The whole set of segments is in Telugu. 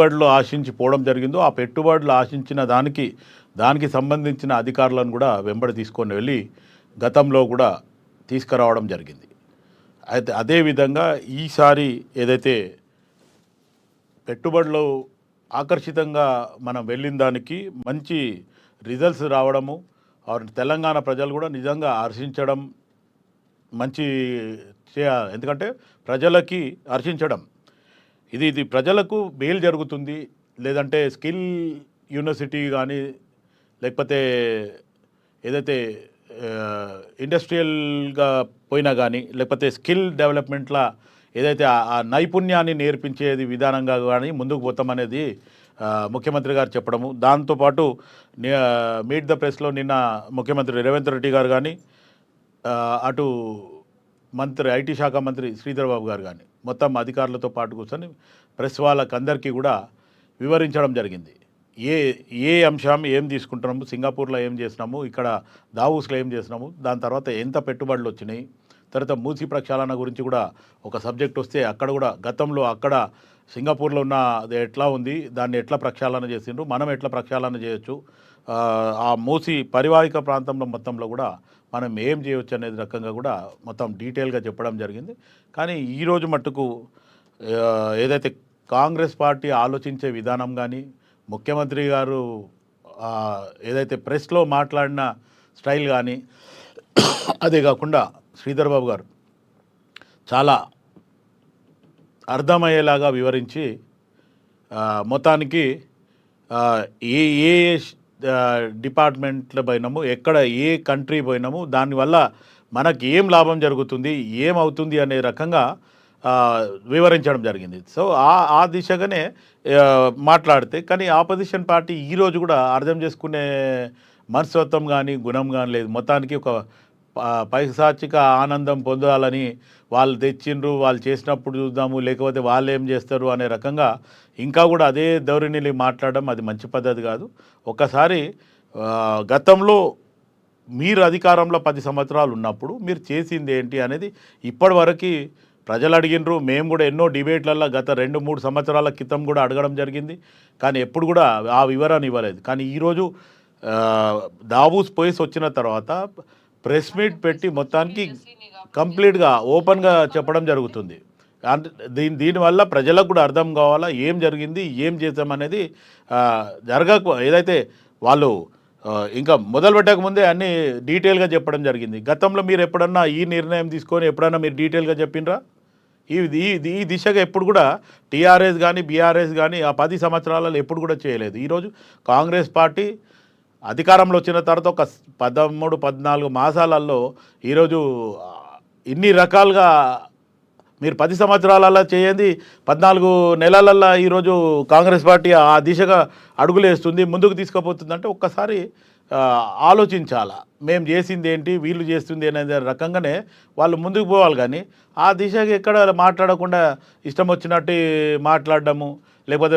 పెట్టుబడులు ఆశించి పోవడం జరిగిందో ఆ పెట్టుబడులు ఆశించిన దానికి సంబంధించిన అధికారులను కూడా వెంబడి తీసుకొని వెళ్ళి గతంలో కూడా తీసుకురావడం జరిగింది. అయితే అదేవిధంగా ఈసారి ఏదైతే పెట్టుబడులు ఆకర్షితంగా మనం వెళ్ళిన దానికి మంచి రిజల్ట్స్ రావడము, తెలంగాణ ప్రజలు కూడా నిజంగా హర్షించడం మంచి ఎందుకంటే ప్రజలకి హర్షించడం ఇది ప్రజలకు మేలు జరుగుతుంది. లేదంటే స్కిల్ యూనివర్సిటీ కానీ లేకపోతే ఏదైతే ఇండస్ట్రియల్గా పోయినా కానీ లేకపోతే స్కిల్ డెవలప్మెంట్లా ఏదైతే ఆ నైపుణ్యాన్ని నేర్పించేది విధానంగా కానీ ముందుకు పోతామనేది ముఖ్యమంత్రి గారు చెప్పడము. దాంతోపాటు మీట్ ద ప్రెస్లో నిన్న ముఖ్యమంత్రి రేవంత్ రెడ్డి గారు కానీ అటు ఐటీ శాఖ మంత్రి శ్రీధర్ బాబు గారు కానీ మొత్తం అధికారులతో పాటు కూర్చొని ప్రెస్ వాళ్ళకందరికీ కూడా వివరించడం జరిగింది. ఏ అంశం ఏం తీసుకుంటున్నాము, సింగపూర్లో ఏం చేసినాము, ఇక్కడ దావూస్లో ఏం చేసినాము, దాని తర్వాత ఎంత పెట్టుబడులు వచ్చినాయి, తర్వాత మూసీ ప్రక్షాళన గురించి కూడా ఒక సబ్జెక్ట్ వస్తే అక్కడ కూడా గతంలో అక్కడ సింగపూర్లో ఉన్న అది ఎట్లా ఉంది, దాన్ని ఎట్లా ప్రక్షాళన చేసిండ్రు, మనం ఎట్లా ప్రక్షాళన చేయొచ్చు, ఆ మూసీ పరివాహిక ప్రాంతంలో మొత్తంలో కూడా మనం ఏం చేయవచ్చు అనేది రకంగా కూడా మొత్తం డీటెయిల్గా చెప్పడం జరిగింది. కానీ ఈరోజు మట్టుకు ఏదైతే కాంగ్రెస్ పార్టీ ఆలోచించే విధానం కానీ ముఖ్యమంత్రి గారు ఏదైతే ప్రెస్లో మాట్లాడిన స్టైల్ కానీ అదే కాకుండా శ్రీధర్ బాబు గారు చాలా అర్థమయ్యేలాగా వివరించి మొత్తానికి ఏ ఏ డిపార్ట్మెంట్లో పోయినాము, ఎక్కడ ఏ కంట్రీ పోయినాము, దానివల్ల మనకి ఏం లాభం జరుగుతుంది, ఏమవుతుంది అనే రకంగా వివరించడం జరిగింది. సో ఆ దిశగానే మాట్లాడితే కానీ ఆపోజిషన్ పార్టీ ఈరోజు కూడా అర్థం చేసుకునే మనస్తత్వం కానీ గుణం కానీ లేదు. మొత్తానికి ఒక పైశాచిక ఆనందం పొందాలని వాళ్ళు తెచ్చిండ్రు, వాళ్ళు చేసినప్పుడు చూద్దాము, లేకపోతే వాళ్ళు ఏం చేస్తారు అనే రకంగా ఇంకా కూడా అదే ధోరణిని మాట్లాడడం అది మంచి పద్ధతి కాదు. ఒకసారి గతంలో మీరు అధికారంలో 10 సంవత్సరాలు ఉన్నప్పుడు మీరు చేసింది ఏంటి అనేది ఇప్పటివరకు ప్రజలు అడిగినరు. మేము కూడా ఎన్నో డిబేట్లలో గత 2-3 సంవత్సరాల క్రితం కూడా అడగడం జరిగింది, కానీ ఎప్పుడు కూడా ఆ వివరణ ఇవ్వలేదు. కానీ ఈరోజు దావూస్ పోయి వచ్చిన తర్వాత ప్రెస్ మీట్ పెట్టి మొత్తానికి కంప్లీట్గా ఓపెన్గా చెప్పడం జరుగుతుంది. దీనివల్ల ప్రజలకు కూడా అర్థం కావాలా ఏం జరిగింది, ఏం చేసామనేది ఏదైతే వాళ్ళు ఇంకా మొదలు పెట్టకముందే అన్నీ డీటెయిల్గా చెప్పడం జరిగింది. గతంలో మీరు ఎప్పుడన్నా ఈ నిర్ణయం తీసుకొని ఎప్పుడన్నా మీరు డీటెయిల్గా చెప్పినరా? ఈ దిశగా ఎప్పుడు కూడా టీఆర్ఎస్ కానీ బీఆర్ఎస్ కానీ ఆ 10 సంవత్సరాలలో ఎప్పుడు కూడా చేయలేదు. ఈరోజు కాంగ్రెస్ పార్టీ అధికారంలో వచ్చిన తర్వాత ఒక 13-14 మాసాలలో ఈరోజు ఇన్ని రకాలుగా మీరు 10 సంవత్సరాలలో చేయండి 14 నెలలలో ఈరోజు కాంగ్రెస్ పార్టీ ఆ దిశగా అడుగులేస్తుంది, ముందుకు తీసుకుపోతుందంటే ఒక్కసారి ఆలోచించాలా. మేము చేసింది ఏంటి, వీళ్ళు చేస్తుంది అనే రకంగానే వాళ్ళు ముందుకు పోవాలి. కానీ ఆ దిశగా ఎక్కడ మాట్లాడకుండా ఇష్టం వచ్చినట్టు మాట్లాడడము, లేకపోతే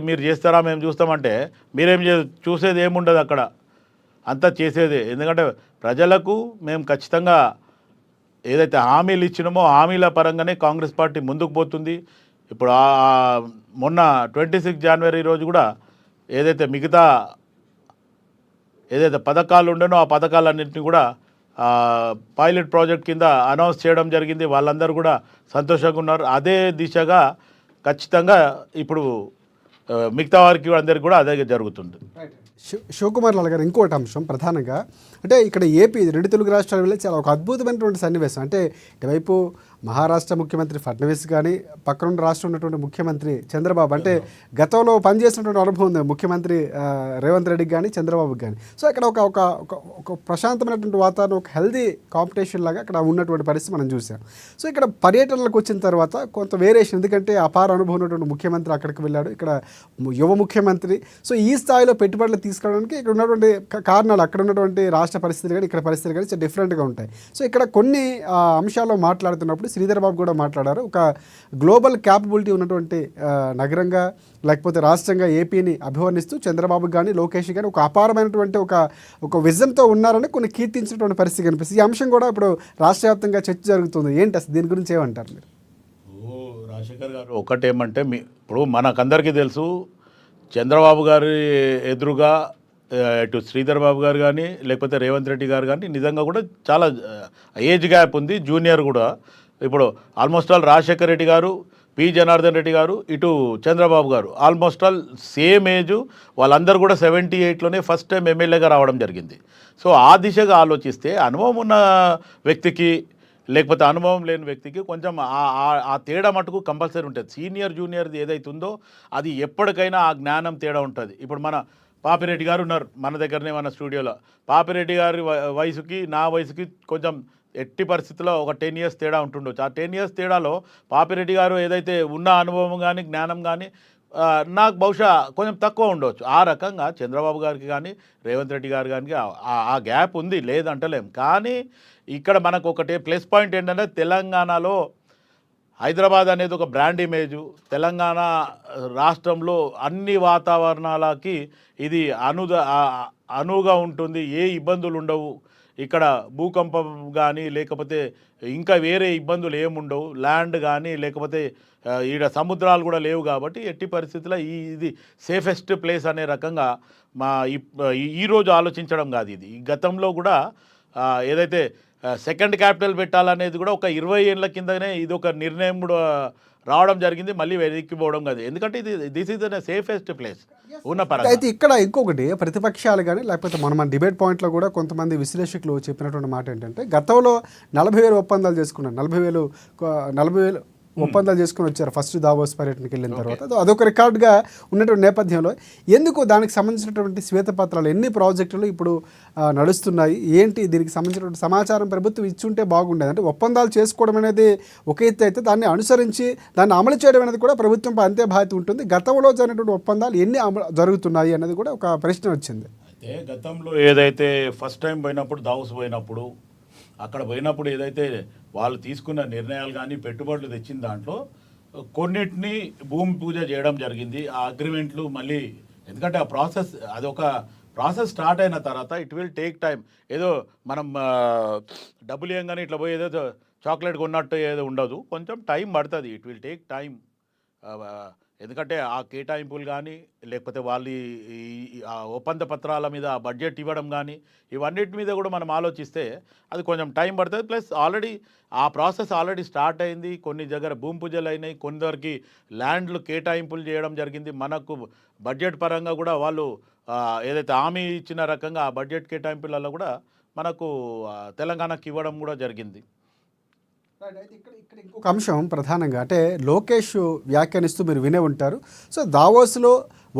మీరు చేస్తారా మేము చూస్తామంటే మీరేం చూసేది ఏముండదు అక్కడ, అంతా చేసేదే. ఎందుకంటే ప్రజలకు మేము ఖచ్చితంగా ఏదైతే హామీలు ఇచ్చినామో హామీల పరంగానే కాంగ్రెస్ పార్టీ ముందుకు పోతుంది. ఇప్పుడు మొన్న 26 జనవరి రోజు కూడా ఏదైతే మిగతా ఏదైతే పథకాలు ఉండేనో ఆ పథకాలన్నింటినీ కూడా పైలట్ ప్రాజెక్ట్ కింద అనౌన్స్ చేయడం జరిగింది. వాళ్ళందరూ కూడా సంతోషంగా ఉన్నారు. అదే దిశగా ఖచ్చితంగా ఇప్పుడు మిగతా వారికి అందరికీ కూడా అదే జరుగుతుంది. శివకుమార్ లాల్ గారు, ఇంకోటి అంశం ప్రధానంగా అంటే ఇక్కడ ఏపీ 2 తెలుగు రాష్ట్రాల వెళ్ళి చాలా ఒక అద్భుతమైనటువంటి సన్నివేశం. అంటే ఇటువైపు మహారాష్ట్ర ముఖ్యమంత్రి ఫడ్నవీస్ కానీ పక్కనున్న రాష్ట్రం ఉన్నటువంటి ముఖ్యమంత్రి చంద్రబాబు, అంటే గతంలో పనిచేసినటువంటి అనుభవం ఉంది ముఖ్యమంత్రి రేవంత్ రెడ్డికి కానీ చంద్రబాబుకి కానీ. సో ఇక్కడ ఒక ప్రశాంతమైనటువంటి వాతావరణం, ఒక హెల్దీ కాంపిటీషన్ లాగా అక్కడ ఉన్నటువంటి పరిస్థితి మనం చూసాం. సో ఇక్కడ పర్యటనలకు వచ్చిన తర్వాత కొంత వేరియేషన్, ఎందుకంటే అపార అనుభవం ఉన్నటువంటి ముఖ్యమంత్రి అక్కడికి వెళ్ళాడు, ఇక్కడ యువ ముఖ్యమంత్రి. సో ఈ స్థాయిలో పెట్టుబడులు తీసుకోవడానికి ఇక్కడ ఉన్నటువంటి కారణాలు, అక్కడ ఉన్నటువంటి రాష్ట్ర పరిస్థితులు కానీ ఇక్కడ పరిస్థితులు కానీ చాలా డిఫరెంట్గా ఉంటాయి. సో ఇక్కడ కొన్ని అంశాల్లో మాట్లాడుతున్నప్పుడు శ్రీధర్ బాబు కూడా మాట్లాడారు. ఒక గ్లోబల్ క్యాపబిలిటీ ఉన్నటువంటి నగరంగా లేకపోతే రాష్ట్రంగా ఏపీని అభివర్ణిస్తూ చంద్రబాబు కానీ లోకేష్ కానీ ఒక అపారమైనటువంటి ఒక విజన్తో ఉన్నారని కొన్ని కీర్తించినటువంటి పరిస్థితి కనిపిస్తుంది. ఈ అంశం కూడా ఇప్పుడు రాష్ట్ర వ్యాప్తంగా చర్చ జరుగుతుంది. ఏంటి అసలు దీని గురించి ఏమంటారు మీరు? రాజశేఖర్ గారు ఒకటేమంటే ఇప్పుడు మనకందరికీ తెలుసు చంద్రబాబు గారి ఎదురుగా ఇటు శ్రీధర్ బాబు గారు కానీ లేకపోతే రేవంత్ రెడ్డి గారు కానీ నిజంగా కూడా చాలా ఏజ్ గ్యాప్ ఉంది, జూనియర్ కూడా. ఇప్పుడు ఆల్మోస్ట్ ఆల్ రాజశేఖర్ రెడ్డి గారు, పి జనార్దన్ రెడ్డి గారు, ఇటు చంద్రబాబు గారు ఆల్మోస్ట్ ఆల్ సేమ్ ఏజ్. వాళ్ళందరూ కూడా 78లోనే ఫస్ట్ టైం ఎమ్మెల్యేగా రావడం జరిగింది. సో ఆ దిశగా ఆలోచిస్తే అనుభవం ఉన్న వ్యక్తికి లేకపోతే అనుభవం లేని వ్యక్తికి కొంచెం ఆ తేడా మటుకు కంపల్సరీ ఉంటుంది. సీనియర్ జూనియర్ది ఏదైతే ఉందో అది ఎప్పటికైనా ఆ జ్ఞానం తేడా ఉంటుంది. ఇప్పుడు మన పాపిరెడ్డి గారు ఉన్నారు మన దగ్గరనే, మన స్టూడియోలో. పాపిరెడ్డి గారి వయసుకి నా వయసుకి కొంచెం ఎట్టి పరిస్థితుల్లో ఒక 10 years తేడా ఉంటుండొచ్చు. ఆ 10 years తేడాలో పాపిరెడ్డి గారు ఏదైతే ఉన్న అనుభవం కానీ జ్ఞానం కానీ నాకు బహుశా కొంచెం తక్కువ ఉండవచ్చు. ఆ రకంగా చంద్రబాబు గారికి కానీ రేవంత్ రెడ్డి గారు కానీ ఆ గ్యాప్ ఉంది, లేదంటలేం. కానీ ఇక్కడ మనకు ఒకటే ప్లస్ పాయింట్ ఏంటంటే తెలంగాణలో హైదరాబాద్ అనేది ఒక బ్రాండ్ ఇమేజు. తెలంగాణ రాష్ట్రంలో అన్ని వాతావరణాలకి ఇది అనువుగా ఉంటుంది, ఏ ఇబ్బందులు ఉండవు. ఇక్కడ భూకంపం కానీ లేకపోతే ఇంకా వేరే ఇబ్బందులు ఏముండవు, ల్యాండ్ కానీ లేకపోతే ఈడ సముద్రాలు కూడా లేవు. కాబట్టి ఎట్టి పరిస్థితుల్లో ఇది సేఫెస్ట్ ప్లేస్ అనే రకంగా ఈరోజు ఆలోచించడం కాదు. ఇది గతంలో కూడా ఏదైతే సెకండ్ క్యాపిటల్ పెట్టాలనేది కూడా ఒక 20 ఏళ్ళ కిందనే ఇది ఒక నిర్ణయం కూడా రావడం జరిగింది. మళ్ళీ వెనక్కిపోవడం కాదు, ఎందుకంటే ఇది this is the safest place ఉన్న పరంగా. అయితే ఇక్కడ ఇంకొకటి ప్రతిపక్షాలు కానీ లేకపోతే మన డిబేట్ పాయింట్లో కూడా కొంతమంది విశ్లేషకులు చెప్పినటువంటి మాట ఏంటంటే గతంలో 40,000 ఒప్పందాలు చేసుకున్నారు, 40,000 ఒప్పందాలు చేసుకుని వచ్చారు ఫస్ట్ దావోస్ పర్యటనకి వెళ్ళిన తర్వాత. అదొక రికార్డుగా ఉన్నటువంటి నేపథ్యంలో ఎందుకు దానికి సంబంధించినటువంటి శ్వేతపత్రాలు ఎన్ని ప్రాజెక్టులు ఇప్పుడు నడుస్తున్నాయి, ఏంటి దీనికి సంబంధించినటువంటి సమాచారం ప్రభుత్వం ఇచ్చుంటే బాగుండేది. అంటే ఒప్పందాలు చేసుకోవడం అనేది ఒక ఎత్తు అయితే దాన్ని అనుసరించి దాన్ని అమలు చేయడం అనేది కూడా ప్రభుత్వంపై అంతే బాధ్యత ఉంటుంది. గతంలో జరిగినటువంటి ఒప్పందాలు ఎన్ని జరుగుతున్నాయి అనేది కూడా ఒక ప్రశ్న వచ్చింది. అయితే గతంలో ఏదైతే ఫస్ట్ టైం పోయినప్పుడు దావోస్ పోయినప్పుడు అక్కడ పోయినప్పుడు ఏదైతే వాళ్ళు తీసుకున్న నిర్ణయాలు కానీ పెట్టుబడులు తెచ్చిన దాంట్లో కొన్నిటిని భూమి పూజ చేయడం జరిగింది. ఆ అగ్రిమెంట్లు మళ్ళీ, ఎందుకంటే ఆ ప్రాసెస్ అదొక ప్రాసెస్ స్టార్ట్ అయిన తర్వాత ఇట్ విల్ టేక్ టైం. ఏదో మనం డబ్బులు ఇవ్వగానే ఇట్లా పోయి ఏదో చాక్లెట్ కొన్నట్టు ఏదో ఉండదు, కొంచెం టైం పడుతుంది. It will take time. ఎందుకంటే ఆ కేటాయింపులు కానీ లేకపోతే వాళ్ళు ఆ ఒప్పంద పత్రాల మీద బడ్జెట్ ఇవ్వడం కానీ ఇవన్నిటి మీద కూడా మనం ఆలోచిస్తే అది కొంచెం టైం పడుతుంది. ప్లస్ ఆల్రెడీ ఆ ప్రాసెస్ ఆల్రెడీ స్టార్ట్ అయింది. కొన్ని దగ్గర భూమి పూజలు అయినాయి, కొందరికి ల్యాండ్లు కేటాయింపులు చేయడం జరిగింది. మనకు బడ్జెట్ పరంగా కూడా వాళ్ళు ఏదైతే హామీ ఇచ్చిన రకంగా ఆ బడ్జెట్ కేటాయింపులలో కూడా మనకు తెలంగాణకి ఇవ్వడం కూడా జరిగింది. ఇక్కడ ఇంకొక అంశం ప్రధానంగా అంటే లోకేష్ వ్యాఖ్యానిస్తూ మీరు వినే ఉంటారు. సో దావోస్లో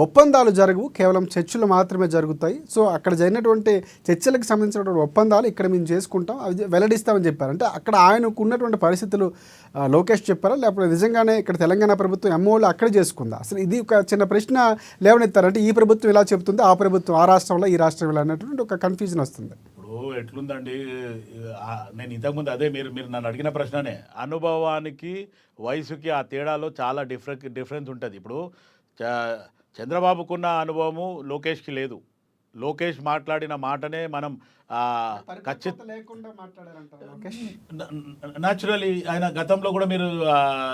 ఒప్పందాలు జరగవు, కేవలం చర్చలు మాత్రమే జరుగుతాయి. సో అక్కడ జరిగినటువంటి చర్చలకు సంబంధించినటువంటి ఒప్పందాలు ఇక్కడ మేము చేసుకుంటాం, అవి వెల్లడిస్తామని చెప్పారు. అంటే అక్కడ ఆయనకు ఉన్నటువంటి పరిస్థితులు లోకేష్ చెప్పారా, లేకపోతే నిజంగానే ఇక్కడ తెలంగాణ ప్రభుత్వం ఎంఓలు అక్కడే చేసుకుందా? అసలు ఇది ఒక చిన్న ప్రశ్న లేవనెత్తారంటే ఈ ప్రభుత్వం ఇలా చెబుతుంది, ఆ ప్రభుత్వం ఆ రాష్ట్రంలో ఈ రాష్ట్రం ఇలా అన్నటువంటి ఒక కన్ఫ్యూజన్ వస్తుంది. ఎట్లుందండి, నేను ఇంతకుముందు అదే మీరు నన్ను అడిగిన ప్రశ్ననే. అనుభవానికి వయసుకి ఆ తేడాలో చాలా డిఫరెన్స్ ఉంటుంది. ఇప్పుడు చంద్రబాబుకున్న అనుభవము లోకేష్కి లేదు. లోకేష్ మాట్లాడిన మాటనే మనం న్యాచురలీ ఆయన గతంలో కూడా మీరు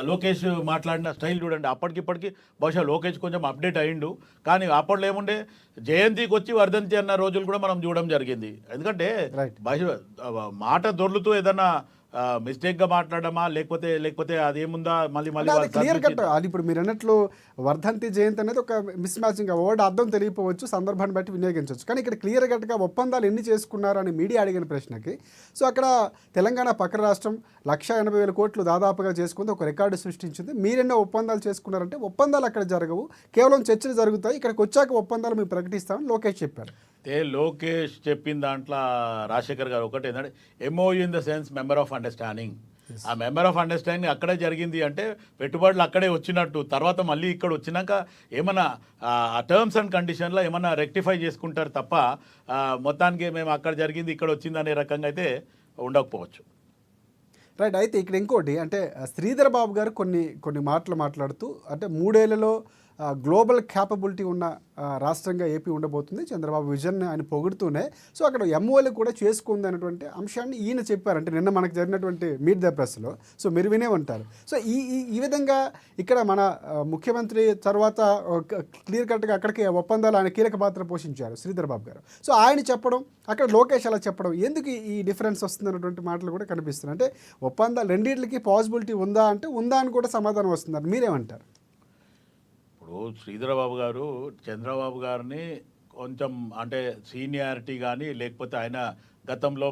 లోకేష్ మాట్లాడిన స్టైల్ చూడండి. అప్పటికిప్పటికి బహుశా లోకేష్ కొంచెం అప్డేట్ అయ్యిండు. కానీ అప్పట్లో ఏముండే జయంతికి వచ్చి వర్ధంతి అన్న రోజులు కూడా మనం చూడడం జరిగింది. ఎందుకంటే మాట దొర్లుతూ ఏదన్నా మిస్టేక్గా మాట్లాడమా లేకపోతే అదేముందా మళ్ళీ క్లియర్ కట్. అది ఇప్పుడు మీరు అన్నట్లు వర్ధంతి జయంతి అనేది ఒక మిస్ మ్యాచింగ్, వర్డ్ అర్థం తెలియకపోవచ్చు, సందర్భాన్ని బట్టి వినియోగించవచ్చు. కానీ ఇక్కడ క్లియర్ కట్గా ఒప్పందాలు ఎన్ని చేసుకున్నారు అని మీడియా అడిగిన ప్రశ్నకి సో అక్కడ తెలంగాణ పక్కన రాష్ట్రం 180,000 కోట్లు దాదాపుగా చేసుకుంది, ఒక రికార్డు సృష్టించింది. మీరెన్నో ఒప్పందాలు చేసుకున్నారంటే ఒప్పందాలు అక్కడ జరగవు, కేవలం చర్చలు జరుగుతాయి. ఇక్కడికి వచ్చాక ఒప్పందాలు మేము ప్రకటిస్తామని లోకేష్ చెప్పారు. లోకేష్ చెప్పిన దాంట్లో రాజశేఖర్ గారు ఒకటి ఏంటంటే MoU in the sense member of understanding. ఆ మెంబర్ ఆఫ్ అండర్స్టాండింగ్ అక్కడే జరిగింది అంటే పెట్టుబడులు అక్కడే వచ్చినట్టు. తర్వాత మళ్ళీ ఇక్కడ వచ్చినాక ఏమన్నా ఆ టర్మ్స్ అండ్ కండిషన్లో ఏమన్నా రెక్టిఫై చేసుకుంటారు తప్ప మొత్తానికి మేము అక్కడ జరిగింది ఇక్కడ వచ్చింది అనే రకంగా అయితే ఉండకపోవచ్చు. రైట్. అయితే ఇక్కడ ఇంకోటి అంటే శ్రీధర్ బాబు గారు కొన్ని మాటలు మాట్లాడుతూ అంటే 3 ఏళ్లలో గ్లోబల్ క్యాపబిలిటీ ఉన్న రాష్ట్రంగా ఏపీ ఉండబోతుంది. చంద్రబాబు విజన్ ఆయన పొగుడుతూనే సో అక్కడ ఎంఓలు కూడా చేసుకుంది అనేటువంటి అంశాన్ని ఈయన చెప్పారు. అంటే నిన్న మనకు జరిగినటువంటి మీట్ ద ప్రెస్లో సో మీరు వినే ఉంటారు. సో ఈ ఈ ఈ విధంగా ఇక్కడ మన ముఖ్యమంత్రి తర్వాత క్లియర్ కట్గా అక్కడికి ఒప్పందాలు ఆయన కీలక పాత్ర పోషించారు శ్రీధర్ బాబు గారు. సో ఆయన చెప్పడం అక్కడ లోకేష్ అలా చెప్పడం ఎందుకు ఈ డిఫరెన్స్ వస్తుంది అన్నటువంటి మాటలు కూడా కనిపిస్తున్నాయి. అంటే ఒప్పందాలు రెండింటికి పాసిబిలిటీ ఉందా అంటే ఉందా అని కూడా సమాధానం వస్తున్నారు. మీరేమంటారు? ఇప్పుడు శ్రీధరబాబు గారు చంద్రబాబు గారిని కొంచెం అంటే సీనియారిటీ కానీ లేకపోతే ఆయన గతంలో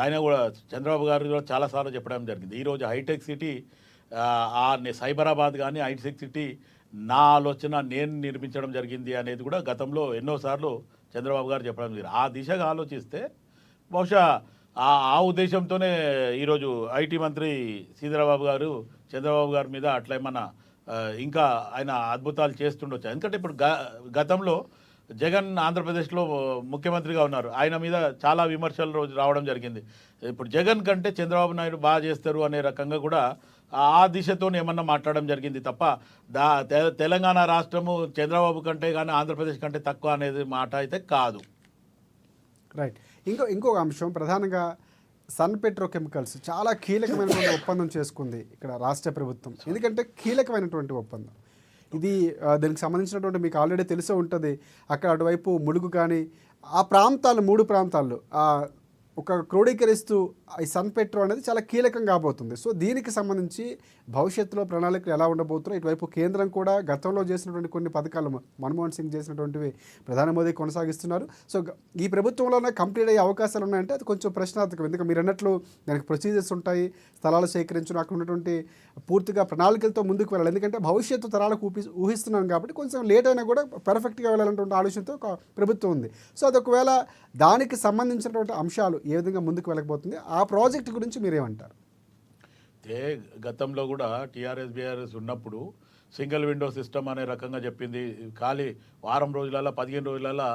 ఆయన కూడా చంద్రబాబు గారు కూడా చాలాసార్లు చెప్పడం జరిగింది. ఈరోజు హైటెక్ సిటీ సైబరాబాద్ కానీ హైటెక్ సిటీ నా ఆలోచన నేను నిర్మించడం జరిగింది అనేది కూడా గతంలో ఎన్నోసార్లు చంద్రబాబు గారు చెప్పడం జరిగింది. ఆ దిశగా ఆలోచిస్తే బహుశా ఆ ఉద్దేశంతోనే ఈరోజు ఐటీ మంత్రి శ్రీధరబాబు గారు చంద్రబాబు గారి మీద అట్లా ఏమన్నా ఇంకా ఆయన అద్భుతాలు చేస్తుండొచ్చు. ఎందుకంటే ఇప్పుడు గతంలో జగన్ ఆంధ్రప్రదేశ్లో ముఖ్యమంత్రిగా ఉన్నారు. ఆయన మీద చాలా విమర్శలు రోజు రావడం జరిగింది. ఇప్పుడు జగన్ కంటే చంద్రబాబు నాయుడు బాగా చేస్తారు అనే రకంగా కూడా ఆ దిశతో ఏమన్నా మాట్లాడడం జరిగింది తప్ప తెలంగాణ రాష్ట్రము చంద్రబాబు కంటే కానీ ఆంధ్రప్రదేశ్ కంటే తక్కువ అనేది మాట అయితే కాదు. రైట్. ఇంకొక అంశం ప్రధానంగా సన్ పెట్రోకెమికల్స్ చాలా కీలకమైనటువంటి ఒప్పందం చేసుకుంది ఇక్కడ రాష్ట్ర ప్రభుత్వం. ఎందుకంటే కీలకమైనటువంటి ఒప్పందం ఇది. దీనికి సంబంధించినటువంటి మీకు ఆల్రెడీ తెలిసే ఉంటుంది. అక్కడ అటువైపు ములుగు కానీ ఆ ప్రాంతాలు 3 ప్రాంతాల్లో ఒక క్రోడీకరిస్తూ ఈ సన్ పెట్రో అనేది చాలా కీలకం కాబోతుంది. సో దీనికి సంబంధించి భవిష్యత్తులో ప్రణాళికలు ఎలా ఉండబోతున్నాయి. ఇటువైపు కేంద్రం కూడా గతంలో చేసినటువంటి కొన్ని పథకాలు మన్మోహన్ సింగ్ చేసినటువంటివి ప్రధాని మోదీ కొనసాగిస్తున్నారు. సో ఈ ప్రభుత్వంలోనే కంప్లీట్ అయ్యే అవకాశాలు ఉన్నాయంటే అది కొంచెం ప్రశ్నార్థకం. ఎందుకంటే మీరు అన్నట్లు దానికి ప్రొసీజర్స్ ఉంటాయి, స్థలాలు సేకరించడం, అక్కడ ఉన్నటువంటి పూర్తిగా ప్రణాళికలతో ముందుకు వెళ్ళాలి. ఎందుకంటే భవిష్యత్తు తరాలకు ఊహిస్తున్నాం కాబట్టి కొంచెం లేట్ అయినా కూడా పర్ఫెక్ట్గా వెళ్ళాలన్నటువంటి ఆలోచనతో ఒక ప్రభుత్వం ఉంది. సో అది ఒకవేళ దానికి సంబంధించినటువంటి అంశాలు ఏ విధంగా ముందుకు వెళ్ళకపోతుంది, ఆ ప్రాజెక్ట్ గురించి మీరేమంటారు? గతంలో కూడా టీఆర్ఎస్ బీఆర్ఎస్ ఉన్నప్పుడు సింగిల్ విండో సిస్టమ్ అనే రకంగా చెప్పింది. ఖాళీ వారం రోజులలో 15 రోజులలో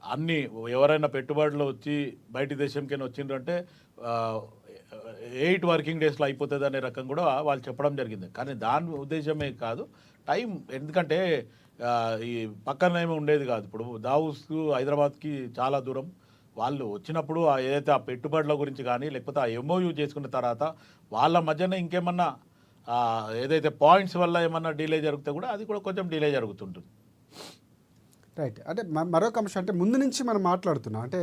అన్ని ఎవరైనా పెట్టుబడులు వచ్చి బయటి దేశంకైనా వచ్చిందంటే 8 వర్కింగ్ డేస్లో అయిపోతుంది అనే రకం కూడా వాళ్ళు చెప్పడం జరిగింది. కానీ దాని ఉద్దేశమే కాదు టైం. ఎందుకంటే ఈ పక్కనేమో ఉండేది కాదు. ఇప్పుడు దావూస్కు హైదరాబాద్కి చాలా దూరం. వాళ్ళు వచ్చినప్పుడు ఏదైతే ఆ పెట్టుబడుల గురించి కానీ లేకపోతే ఆ ఎంఓయూ చేసుకున్న తర్వాత వాళ్ళ మధ్యన ఇంకేమన్నా ఏదైతే పాయింట్స్ వల్ల ఏమన్నా డిలే జరిగితే కూడా అది కూడా కొంచెం డిలే జరుగుతుంటుంది. రైట్. అంటే మరొక అంశం అంటే ముందు నుంచి మనం మాట్లాడుతున్నాం అంటే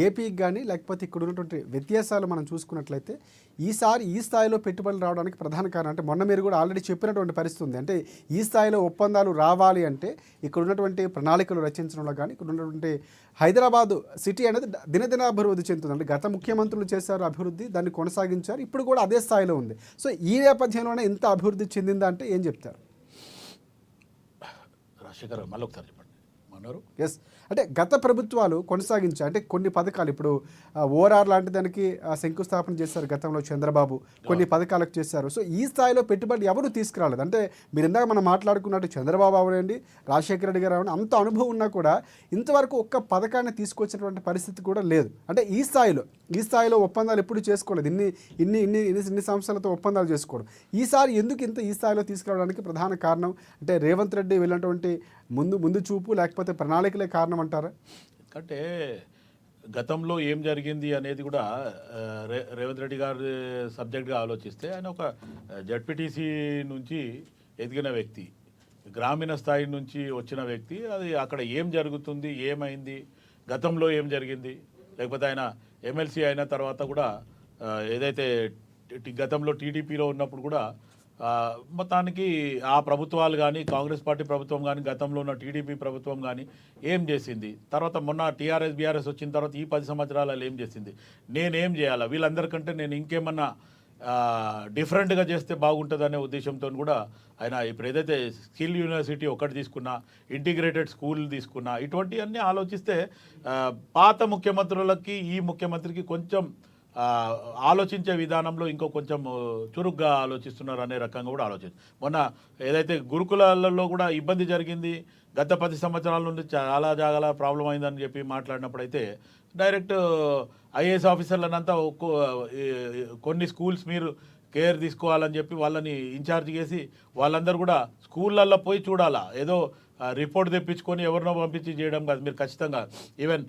ఏపీకి కానీ లేకపోతే ఇక్కడ ఉన్నటువంటి వ్యత్యాసాలు మనం చూసుకున్నట్లయితే ఈసారి ఈ స్థాయిలో పెట్టుబడులు రావడానికి ప్రధాన కారణం అంటే మొన్న మీరు కూడా ఆల్రెడీ చెప్పినటువంటి పరిస్థితి ఉంది. అంటే ఈ స్థాయిలో ఒప్పందాలు రావాలి అంటే ఇక్కడ ఉన్నటువంటి ప్రణాళికలు రచించడంలో కానీ ఇక్కడ ఉన్నటువంటి హైదరాబాదు సిటీ అనేది దినదిన అభివృద్ధి చెందుతుంది. అంటే గత ముఖ్యమంత్రులు చేశారు అభివృద్ధి, దాన్ని కొనసాగించారు, ఇప్పుడు కూడా అదే స్థాయిలో ఉంది. సో ఈ నేపథ్యంలోనే ఇంత అభివృద్ధి చెందిందా అంటే ఏం చెప్తారు? రాజశేఖర్ మళ్ళీ ఒకసారి చెప్పండి. ఎస్, అంటే గత ప్రభుత్వాలు కొనసాగించాయి. అంటే కొన్ని పథకాలు ఇప్పుడు ఓఆర్ఆర్ లాంటి దానికి శంకుస్థాపన చేశారు గతంలో చంద్రబాబు, కొన్ని పథకాలకు చేశారు. సో ఈ స్థాయిలో పెట్టుబడి ఎవరు తీసుకురాలేదు. అంటే మీరు ఇందాక మనం మాట్లాడుకున్నట్టు చంద్రబాబు అవనండి, రాజశేఖర రెడ్డి గారు అవనండి, అంత అనుభవం ఉన్నా కూడా ఇంతవరకు ఒక్క పథకాన్ని తీసుకొచ్చినటువంటి పరిస్థితి కూడా లేదు. అంటే ఈ స్థాయిలో ఒప్పందాలు ఎప్పుడు చేసుకోలేదు. ఇన్ని సంవత్సరాలతో ఒప్పందాలు చేసుకోవడం ఈసారి ఎందుకు ఈ స్థాయిలో తీసుకురావడానికి ప్రధాన కారణం అంటే రేవంత్ రెడ్డి వెళ్ళినటువంటి ముందు చూపు లేకపోతే ప్రణాళికలే కారణం అంటారా? ఎందుకంటే గతంలో ఏం జరిగింది అనేది కూడా రేవంత్ రెడ్డి గారి సబ్జెక్ట్గా ఆలోచిస్తే ఆయన ఒక జడ్పీటీసీ నుంచి ఎదిగిన వ్యక్తి, గ్రామీణ స్థాయి నుంచి వచ్చిన వ్యక్తి. అది అక్కడ ఏం జరుగుతుంది, ఏమైంది, గతంలో ఏం జరిగింది, లేకపోతే ఆయన ఎమ్మెల్సీ అయిన తర్వాత కూడా ఏదైతే గతంలో టీడీపీలో ఉన్నప్పుడు కూడా మొత్తానికి ఆ ప్రభుత్వాలు కానీ కాంగ్రెస్ పార్టీ ప్రభుత్వం కానీ గతంలో ఉన్న టీడీపీ ప్రభుత్వం కానీ ఏం చేసింది, తర్వాత మొన్న టీఆర్ఎస్ బీఆర్ఎస్ వచ్చిన తర్వాత ఈ 10 సంవత్సరాలలో ఏం చేసింది, నేనేం చేయాలా, వీళ్ళందరికంటే నేను ఇంకేమన్నా డిఫరెంట్గా చేస్తే బాగుంటుందనే ఉద్దేశంతో కూడా ఆయన ఇప్పుడు ఏదైతే స్కిల్ యూనివర్సిటీ ఒకటి తీసుకున్నా, ఇంటిగ్రేటెడ్ స్కూల్ తీసుకున్నా, ఇటువంటివన్నీ ఆలోచిస్తే పాత ముఖ్యమంత్రులకి ఈ ముఖ్యమంత్రికి కొంచెం ఆలోచించే విధానంలో ఇంకో కొంచెం చురుగ్గా ఆలోచిస్తున్నారు అనే రకంగా కూడా మొన్న ఏదైతే గురుకులాలలో కూడా ఇబ్బంది జరిగింది గత 10 సంవత్సరాల నుండి చాలా ప్రాబ్లం అయిందని చెప్పి మాట్లాడినప్పుడైతే డైరెక్ట్ ఐఏఎస్ ఆఫీసర్లనంతా కొన్ని స్కూల్స్ మీరు కేర్ తీసుకోవాలని చెప్పి వాళ్ళని ఇన్ఛార్జ్ చేసి వాళ్ళందరూ కూడా స్కూళ్ళల్లో పోయి చూడాలా, ఏదో రిపోర్ట్ తెప్పించుకొని ఎవరినో పంపించి చేయడం కాదు. మీరు ఖచ్చితంగా ఈవెన్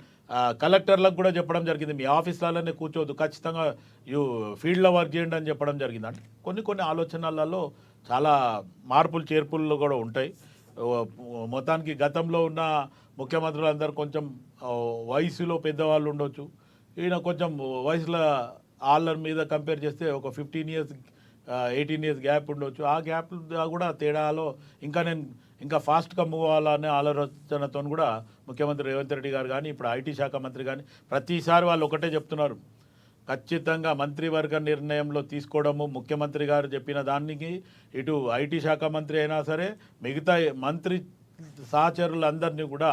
కలెక్టర్లకు కూడా చెప్పడం జరిగింది, మీ ఆఫీసులలోనే కూర్చోవద్దు, ఖచ్చితంగా ఫీల్డ్లో వర్క్ చేయండి అని చెప్పడం జరిగింది. అంటే కొన్ని ఆలోచనలలో చాలా మార్పులు చేర్పులు కూడా ఉంటాయి. మొత్తానికి గతంలో ఉన్న ముఖ్యమంత్రులందరూ కొంచెం వయసులో పెద్దవాళ్ళు ఉండొచ్చు, ఈయన కొంచెం వయసులో వాళ్ళ మీద కంపేర్ చేస్తే ఒక 15 years 18 years గ్యాప్ ఉండొచ్చు. ఆ గ్యాప్ కూడా తేడాలో ఇంకా ఫాస్ట్గా మూవ్ అవ్వాలనే ఆలోచనతో కూడా ముఖ్యమంత్రి రేవంత్ రెడ్డి గారు కానీ ఇప్పుడు ఐటీ శాఖ మంత్రి కానీ ప్రతిసారి వాళ్ళు ఒకటే చెప్తున్నారు, ఖచ్చితంగా మంత్రివర్గ నిర్ణయంలో తీసుకోవడము ముఖ్యమంత్రి గారు చెప్పిన దానికి ఇటు ఐటీ శాఖ మంత్రి అయినా సరే మిగతా మంత్రి సహచరులందరినీ కూడా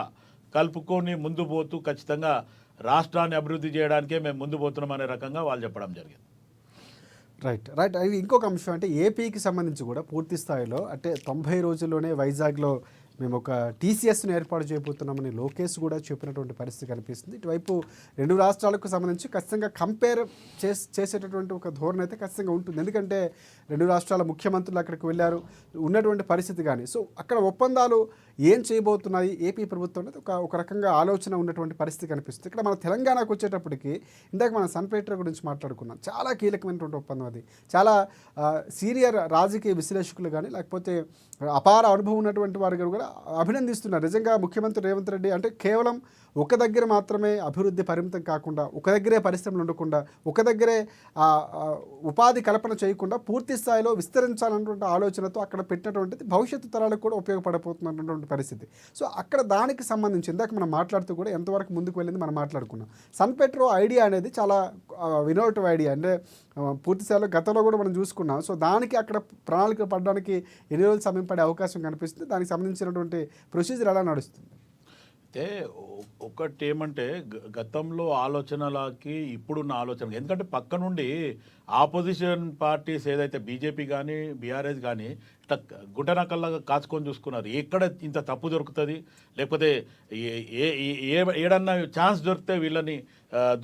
కలుపుకొని ముందు పోతూ ఖచ్చితంగా రాష్ట్రాన్ని అభివృద్ధి చేయడానికే మేము ముందు పోతున్నాం అనే రకంగా వాళ్ళు చెప్పడం జరిగింది. రైట్ రైట్ అది ఇంకొక అంశం. అంటే ఏపీకి సంబంధించి కూడా పూర్తి స్థాయిలో అంటే 90 రోజుల్లోనే వైజాగ్లో మేము ఒక టీసీఎస్ను ఏర్పాటు చేయబోతున్నామని లోకేష్ కూడా చెప్పినటువంటి పరిస్థితి కనిపిస్తుంది. ఇటువైపు రెండు రాష్ట్రాలకు సంబంధించి ఖచ్చితంగా కంపేర్ చేసేటటువంటి ఒక ధోరణి అయితే ఖచ్చితంగా ఉంటుంది. ఎందుకంటే రెండు రాష్ట్రాల ముఖ్యమంత్రులు అక్కడికి వెళ్ళారు, ఉన్నటువంటి పరిస్థితి కానీ సో అక్కడ ఒప్పందాలు ఏం చేయబోతున్నాయి ఏపీ ప్రభుత్వం అనేది ఒక రకంగా ఆలోచన ఉన్నటువంటి పరిస్థితి కనిపిస్తుంది. ఇక్కడ మన తెలంగాణకు వచ్చేటప్పటికి ఇందాక మనం సన్పేటర్ గురించి మాట్లాడుకున్నాం, చాలా కీలకమైనటువంటి ఒప్పందం అది. చాలా సీనియర్ రాజకీయ విశ్లేషకులు కానీ లేకపోతే అపార అనుభవం ఉన్నటువంటి వారు కూడా అభినందిస్తున్నారు. నిజంగా ముఖ్యమంత్రి రేవంత్ రెడ్డి అంటే కేవలం ఒక దగ్గర మాత్రమే అభివృద్ధి పరిమితం కాకుండా, ఒక దగ్గరే పరిశ్రమలు ఉండకుండా, ఒక దగ్గరే ఉపాధి కల్పన చేయకుండా పూర్తి స్థాయిలో విస్తరించాలన్నటువంటి ఆలోచనతో అక్కడ పెట్టినటువంటిది భవిష్యత్తు తరాలకు కూడా ఉపయోగపడబోతున్నటువంటి పరిస్థితి. సో అక్కడ దానికి సంబంధించి ఇందాక మనం మాట్లాడుతూ కూడా ఎంతవరకు ముందుకు వెళ్ళింది మనం మాట్లాడుకున్నాం. సన్పెట్రో ఐడియా అనేది చాలా ఇన్నోవేటివ్ ఐడియా, అంటే పూర్తి స్థాయిలో గతంలో కూడా మనం చూసుకున్నాం. సో దానికి అక్కడ ప్రణాళిక పడడానికి ఎన్ని రోజులు సమయం పడే అవకాశం కనిపిస్తుంది, దానికి సంబంధించినటువంటి ప్రొసీజర్ ఎలా నడుస్తుంది? అయితే ఒకటి ఏమంటే గతంలో ఆలోచనలకి ఇప్పుడున్న ఆలోచన, ఎందుకంటే పక్క నుండి ఆపోజిషన్ పార్టీస్ ఏదైతే బీజేపీ కానీ బీఆర్ఎస్ కానీ ఇట్లా గుంటనకల్లాగా కాచుకొని చూసుకున్నారు, ఎక్కడ ఇంత తప్పు దొరుకుతుంది, లేకపోతే ఏడన్నా ఛాన్స్ దొరికితే వీళ్ళని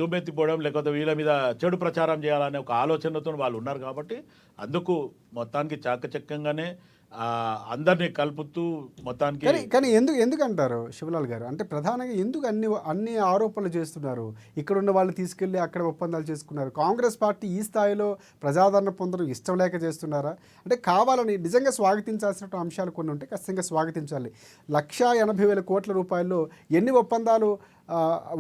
దుమ్మెత్తిపోవడం, లేకపోతే వీళ్ళ మీద చెడు ప్రచారం చేయాలనే ఒక ఆలోచనతో వాళ్ళు ఉన్నారు. కాబట్టి అందుకు మొత్తానికి చాకచక్యంగానే అందరినీ కలుపుతూ మొత్తానికి. కానీ ఎందుకంటారు శివలాల్ గారు, అంటే ప్రధానంగా ఎందుకు అన్ని ఆరోపణలు చేస్తున్నారు? ఇక్కడున్న వాళ్ళు తీసుకెళ్ళి అక్కడ ఒప్పందాలు చేసుకున్నారు. కాంగ్రెస్ పార్టీ ఈ స్థాయిలో ప్రజాదరణ పొందడం ఇష్టం లేక చేస్తున్నారా? అంటే కావాలని నిజంగా స్వాగతించాల్సిన అంశాలు కొన్ని ఉంటే ఖచ్చితంగా స్వాగతించాలి. 1,80,000 కోట్ల రూపాయల్లో ఎన్ని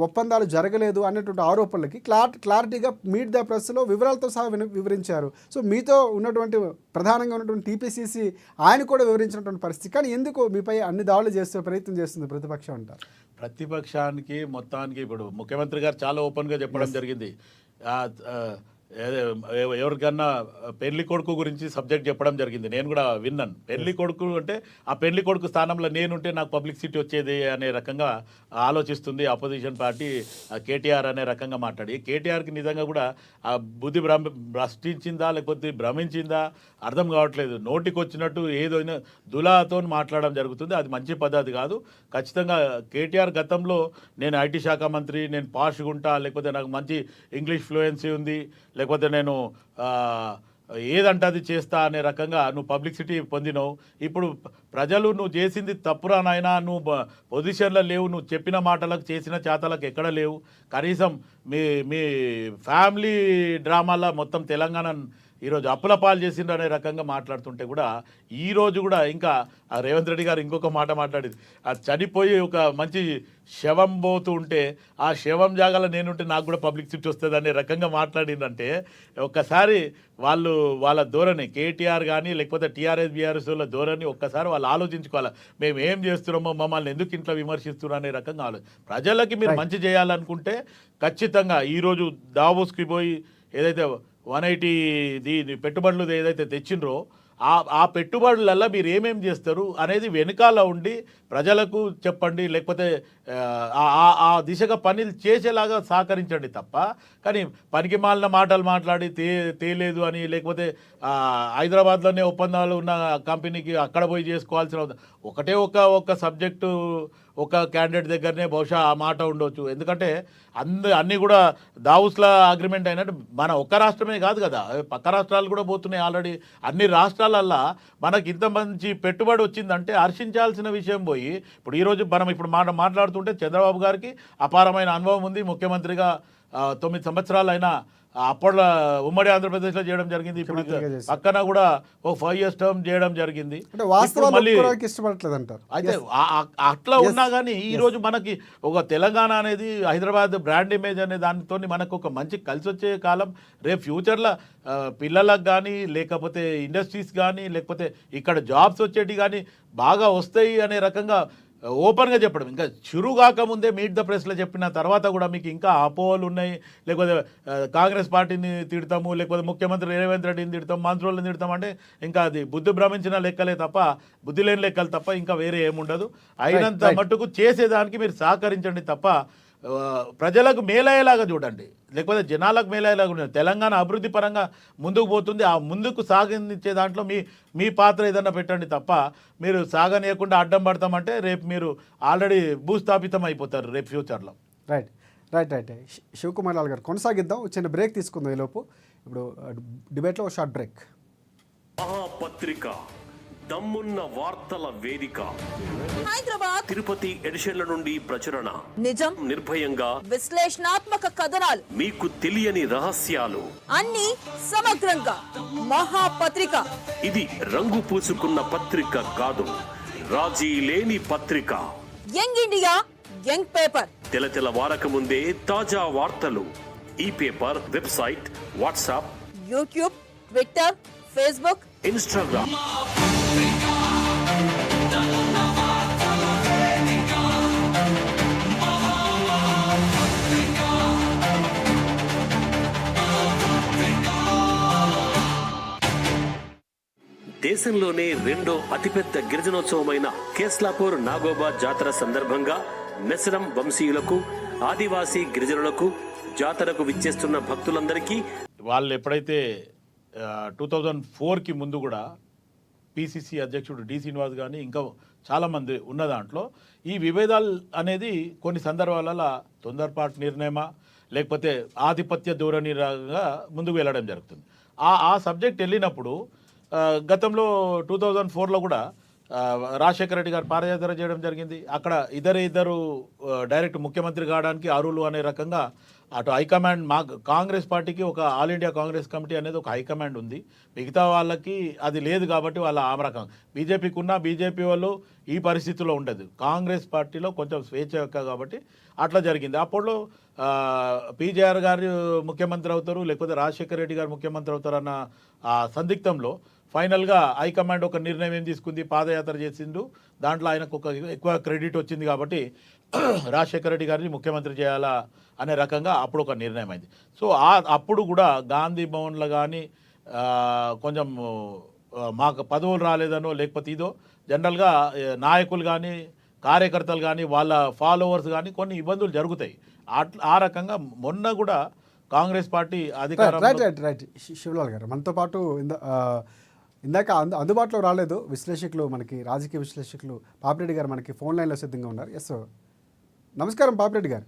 ఒప్పందాలు జరగలేదు అనేటువంటి ఆరోపణలకి క్లారిటీగా మీట్ ద ప్రెస్లో వివరాలతో సహా వివరించారు. సో మీతో ఉన్నటువంటి ప్రధానంగా ఉన్నటువంటి టీపీసీసీ ఆయన కూడా వివరించినటువంటి పరిస్థితి. కానీ ఎందుకు మీపై అన్ని దాడులు చేసే ప్రయత్నం చేస్తుంది ప్రతిపక్షం అంటారు? ప్రతిపక్షానికి మొత్తానికి ఇప్పుడు ముఖ్యమంత్రి గారు చాలా ఓపెన్గా చెప్పడం జరిగింది. ఎవరికన్నా పెళ్లి కొడుకు గురించి సబ్జెక్ట్ చెప్పడం జరిగింది, నేను కూడా విన్నాను. పెళ్లి కొడుకు అంటే ఆ పెళ్లి కొడుకు స్థానంలో నేనుంటే నాకు పబ్లిసిటీ వచ్చేది అనే రకంగా ఆలోచిస్తుంది అపోజిషన్ పార్టీ. కేటీఆర్ అనే రకంగా మాట్లాడి కేటీఆర్కి నిజంగా కూడా ఆ బుద్ధి భ్రష్టించిందా లేకపోతే భ్రమించిందా అర్థం కావట్లేదు. నోటికి వచ్చినట్టు ఏదైనా దులాతో మాట్లాడడం జరుగుతుంది, అది మంచి పద్ధతి కాదు. ఖచ్చితంగా కేటీఆర్ గతంలో నేను ఐటీ శాఖ మంత్రి, నేను పాష్గా ఉంటా, లేకపోతే నాకు మంచి ఇంగ్లీష్ ఫ్లూయెన్సీ ఉంది, లేకపోతే నేను ఏదంటే అది చేస్తా అనే రకంగా నువ్వు పబ్లిసిటీ పొందినవు. ఇప్పుడు ప్రజలు నువ్వు చేసింది తప్పురా నాయనా, నువ్వు పొజిషన్లో లేవు, నువ్వు చెప్పిన మాటలకు చేసిన చేతలకు ఎక్కడ లేవు. కనీసం మీ ఫ్యామిలీ డ్రామాలో మొత్తం తెలంగాణ ఈరోజు అప్పుల పాలు చేసిండ్రు అనే రకంగా మాట్లాడుతుంటే కూడా ఈరోజు కూడా ఇంకా రేవంత్ రెడ్డి గారు ఇంకొక మాట మాట్లాడింది, అది చనిపోయి ఒక మంచి శవం పోతూ ఉంటే ఆ శవం జాగాలో నేనుంటే నాకు కూడా పబ్లిసిటీ వస్తుంది అనే రకంగా మాట్లాడిందంటే ఒక్కసారి వాళ్ళ ధోరణి కేటీఆర్ కానీ లేకపోతే టీఆర్ఎస్ బీఆర్ఎస్ వాళ్ళ ధోరణి ఒక్కసారి వాళ్ళు ఆలోచించుకోవాలి. మేము ఏం చేస్తున్నామో, మమ్మల్ని ఎందుకు ఇంట్లో విమర్శిస్తున్నారు అనే రకంగా ప్రజలకి మీరు మంచి చేయాలనుకుంటే ఖచ్చితంగా ఈరోజు దావోస్కి పోయి ఏదైతే 180 పెట్టుబడులు ఏదైతే తెచ్చిండ్రో ఆ పెట్టుబడులల్లో మీరు ఏమేమి చేస్తారు అనేది వెనుకాల ఉండి ప్రజలకు చెప్పండి, లేకపోతే ఆ దిశగా పనులు చేసేలాగా సహకరించండి తప్ప. కానీ పనికి మాలిన మాటలు మాట్లాడి తేలేదు అని, లేకపోతే హైదరాబాద్లోనే ఒప్పందాలు ఉన్న కంపెనీకి అక్కడ పోయి చేసుకోవాల్సిన ఒకటే ఒక సబ్జెక్టు ఒక క్యాండిడేట్ దగ్గరనే బహుశా ఆ మాట ఉండొచ్చు. ఎందుకంటే అన్నీ కూడా దావుస్లా అగ్రిమెంట్ అయినట్టు మన ఒక్క రాష్ట్రమే కాదు కదా, పక్క రాష్ట్రాలు కూడా పోతున్నాయి ఆల్రెడీ. అన్ని రాష్ట్రాలల్లో మనకి ఇంత మంచి పెట్టుబడి వచ్చిందంటే హర్షించాల్సిన విషయం పోయి, ఇప్పుడు ఈరోజు మనం ఇప్పుడు మాట్లాడుతుంటే చంద్రబాబు గారికి అపారమైన అనుభవం ఉంది. ముఖ్యమంత్రిగా 9 సంవత్సరాలు అయినా అప్పట్లో ఉమ్మడి ఆంధ్రప్రదేశ్లో చేయడం జరిగింది. ఇప్పుడు పక్కన కూడా ఒక 5 years టర్మ్ చేయడం జరిగింది. అంటే వాస్తవాలు ఇష్టపడట్లేదు అంటారు. అయితే అట్లా ఉన్నా కానీ ఈరోజు మనకి ఒక తెలంగాణ అనేది హైదరాబాద్ బ్రాండ్ ఇమేజ్ అనే దానితో మనకు ఒక మంచి కలిసి వచ్చే కాలం రేపు ఫ్యూచర్లో పిల్లలకు కానీ లేకపోతే ఇండస్ట్రీస్ కానీ లేకపోతే ఇక్కడ జాబ్స్ వచ్చేటి కానీ బాగా వస్తాయి అనే రకంగా ఓపెన్గా చెప్పడం. ఇంకా చురు కాకముందే మీట్ ద ప్రెస్లో చెప్పిన తర్వాత కూడా మీకు ఇంకా అపోహలు ఉన్నాయి. లేకపోతే కాంగ్రెస్ పార్టీని తిడతాము, లేకపోతే ముఖ్యమంత్రి రేవంత్ రెడ్డిని తిడతాం, మంత్రులను తిడతాం అంటే ఇంకా అది బుద్ధి భ్రమించిన లెక్కలే తప్ప, బుద్ధి లేని లెక్కలు తప్ప ఇంకా వేరే ఏముండదు. అయినంత మట్టుకు చేసేదానికి మీరు సహకరించండి తప్ప ప్రజలకు మేలయ్యేలాగా చూడండి, లేకపోతే జనాలకు మేలయ్యేలాగా చూడండి. తెలంగాణ అభివృద్ధి పరంగా ముందుకు పోతుంది. ఆ ముందుకు సాగించే దాంట్లో మీ పాత్ర ఏదన్నా పెట్టండి తప్ప మీరు సాగనీయకుండా అడ్డం పడతామంటే రేపు మీరు ఆల్రెడీ భూస్థాపితం అయిపోతారు రేపు ఫ్యూచర్లో. Right right right Shivakumar Lal గారు కొనసాగిద్దాం. చిన్న బ్రేక్ తీసుకుందాం. ఈలోపు ఇప్పుడు డిబేట్లో ఒక షార్ట్ బ్రేక్. మహాపత్రిక దమ్మున్న వార్తల వేదిక హైదరాబాద్ తిరుపతి ఎడిషన్ల నుండి ప్రచురణ, నిజం, నిర్భయంగా విశ్లేషణాత్మక కథనాలు, మీకు తెలియని రహస్యాలు అన్ని సమగ్రంగా. మహాపత్రిక ఇది రంగు పూసుకున్న పత్రిక కాదు, రాజీ లేని పత్రిక. Young India, young paper. తెలతెల వారక ముందే తాజా వార్తలు. ఈ paper website, WhatsApp, YouTube, Twitter, Facebook, Instagram. దేశంలోనే రెండో అతిపెద్ద గిరిజనోత్సవమైన కేస్లాపూర్ నాగోబా జాతర సందర్భంగా మెసరం వంశీయులకు, ఆదివాసీ గిరిజనులకు, జాతరకు విచ్చేస్తున్న భక్తులందరికీ వాళ్ళు ఎప్పుడైతే 2004కి ముందు కూడా పిసిసి అధ్యక్షుడు డి శ్రీనివాస్ కానీ ఇంకా చాలామంది ఉన్న దాంట్లో ఈ విభేదాలు అనేది కొన్ని సందర్భాలలో తొందరపాటు నిర్ణయమా లేకపోతే ఆధిపత్య ధోరణిగా ముందుకు వెళ్ళడం జరుగుతుంది. ఆ సబ్జెక్ట్ వెళ్ళినప్పుడు గతంలో 2004లో కూడా రాజశేఖర రెడ్డి గారు పాదయాత్ర చేయడం జరిగింది. అక్కడ ఇద్దరు డైరెక్ట్ ముఖ్యమంత్రి కావడానికి అర్హులు అనే రకంగా అటు హైకమాండ్ మా కాంగ్రెస్ పార్టీకి ఒక ఆల్ ఇండియా కాంగ్రెస్ కమిటీ అనేది ఒక హైకమాండ్ ఉంది, మిగతా వాళ్ళకి అది లేదు కాబట్టి వాళ్ళ ఆ రకం. బీజేపీకి ఉన్న బీజేపీ వాళ్ళు ఈ పరిస్థితిలో ఉండదు, కాంగ్రెస్ పార్టీలో కొంచెం స్వేచ్ఛ యొక్క కాబట్టి అట్లా జరిగింది. అప్పుడు పీజేఆర్ గారు ముఖ్యమంత్రి అవుతారు లేకపోతే రాజశేఖర రెడ్డి గారు ముఖ్యమంత్రి అవుతారన్న ఆ సందిగ్ధంలో ఫైనల్గా హైకమాండ్ ఒక నిర్ణయం ఏం తీసుకుంది, పాదయాత్ర చేసిండు, దాంట్లో ఆయనకు ఒక ఎక్కువ క్రెడిట్ వచ్చింది కాబట్టి రాజశేఖర రెడ్డి గారిని ముఖ్యమంత్రి చేయాలా అనే రకంగా అప్పుడు ఒక నిర్ణయం అయింది. సో అప్పుడు కూడా గాంధీ భవన్లో కానీ కొంచెం మాకు పదవులు రాలేదనో లేకపోతే ఇదో జనరల్గా నాయకులు కానీ కార్యకర్తలు కానీ వాళ్ళ ఫాలోవర్స్ కానీ కొన్ని ఇబ్బందులు జరుగుతాయి. ఆ రకంగా మొన్న కూడా కాంగ్రెస్ పార్టీ అధికారం. రైట్ శివలాల్ గారు మనతో పాటు ఇందాక అందుబాటులో రాలేదు విశ్లేషకులు, మనకి రాజకీయ విశ్లేషకులు పాపిరెడ్డి గారు మనకి ఫోన్ లైన్లో సిద్ధంగా ఉన్నారు. ఎస్ నమస్కారం పాపిరెడ్డి గారు.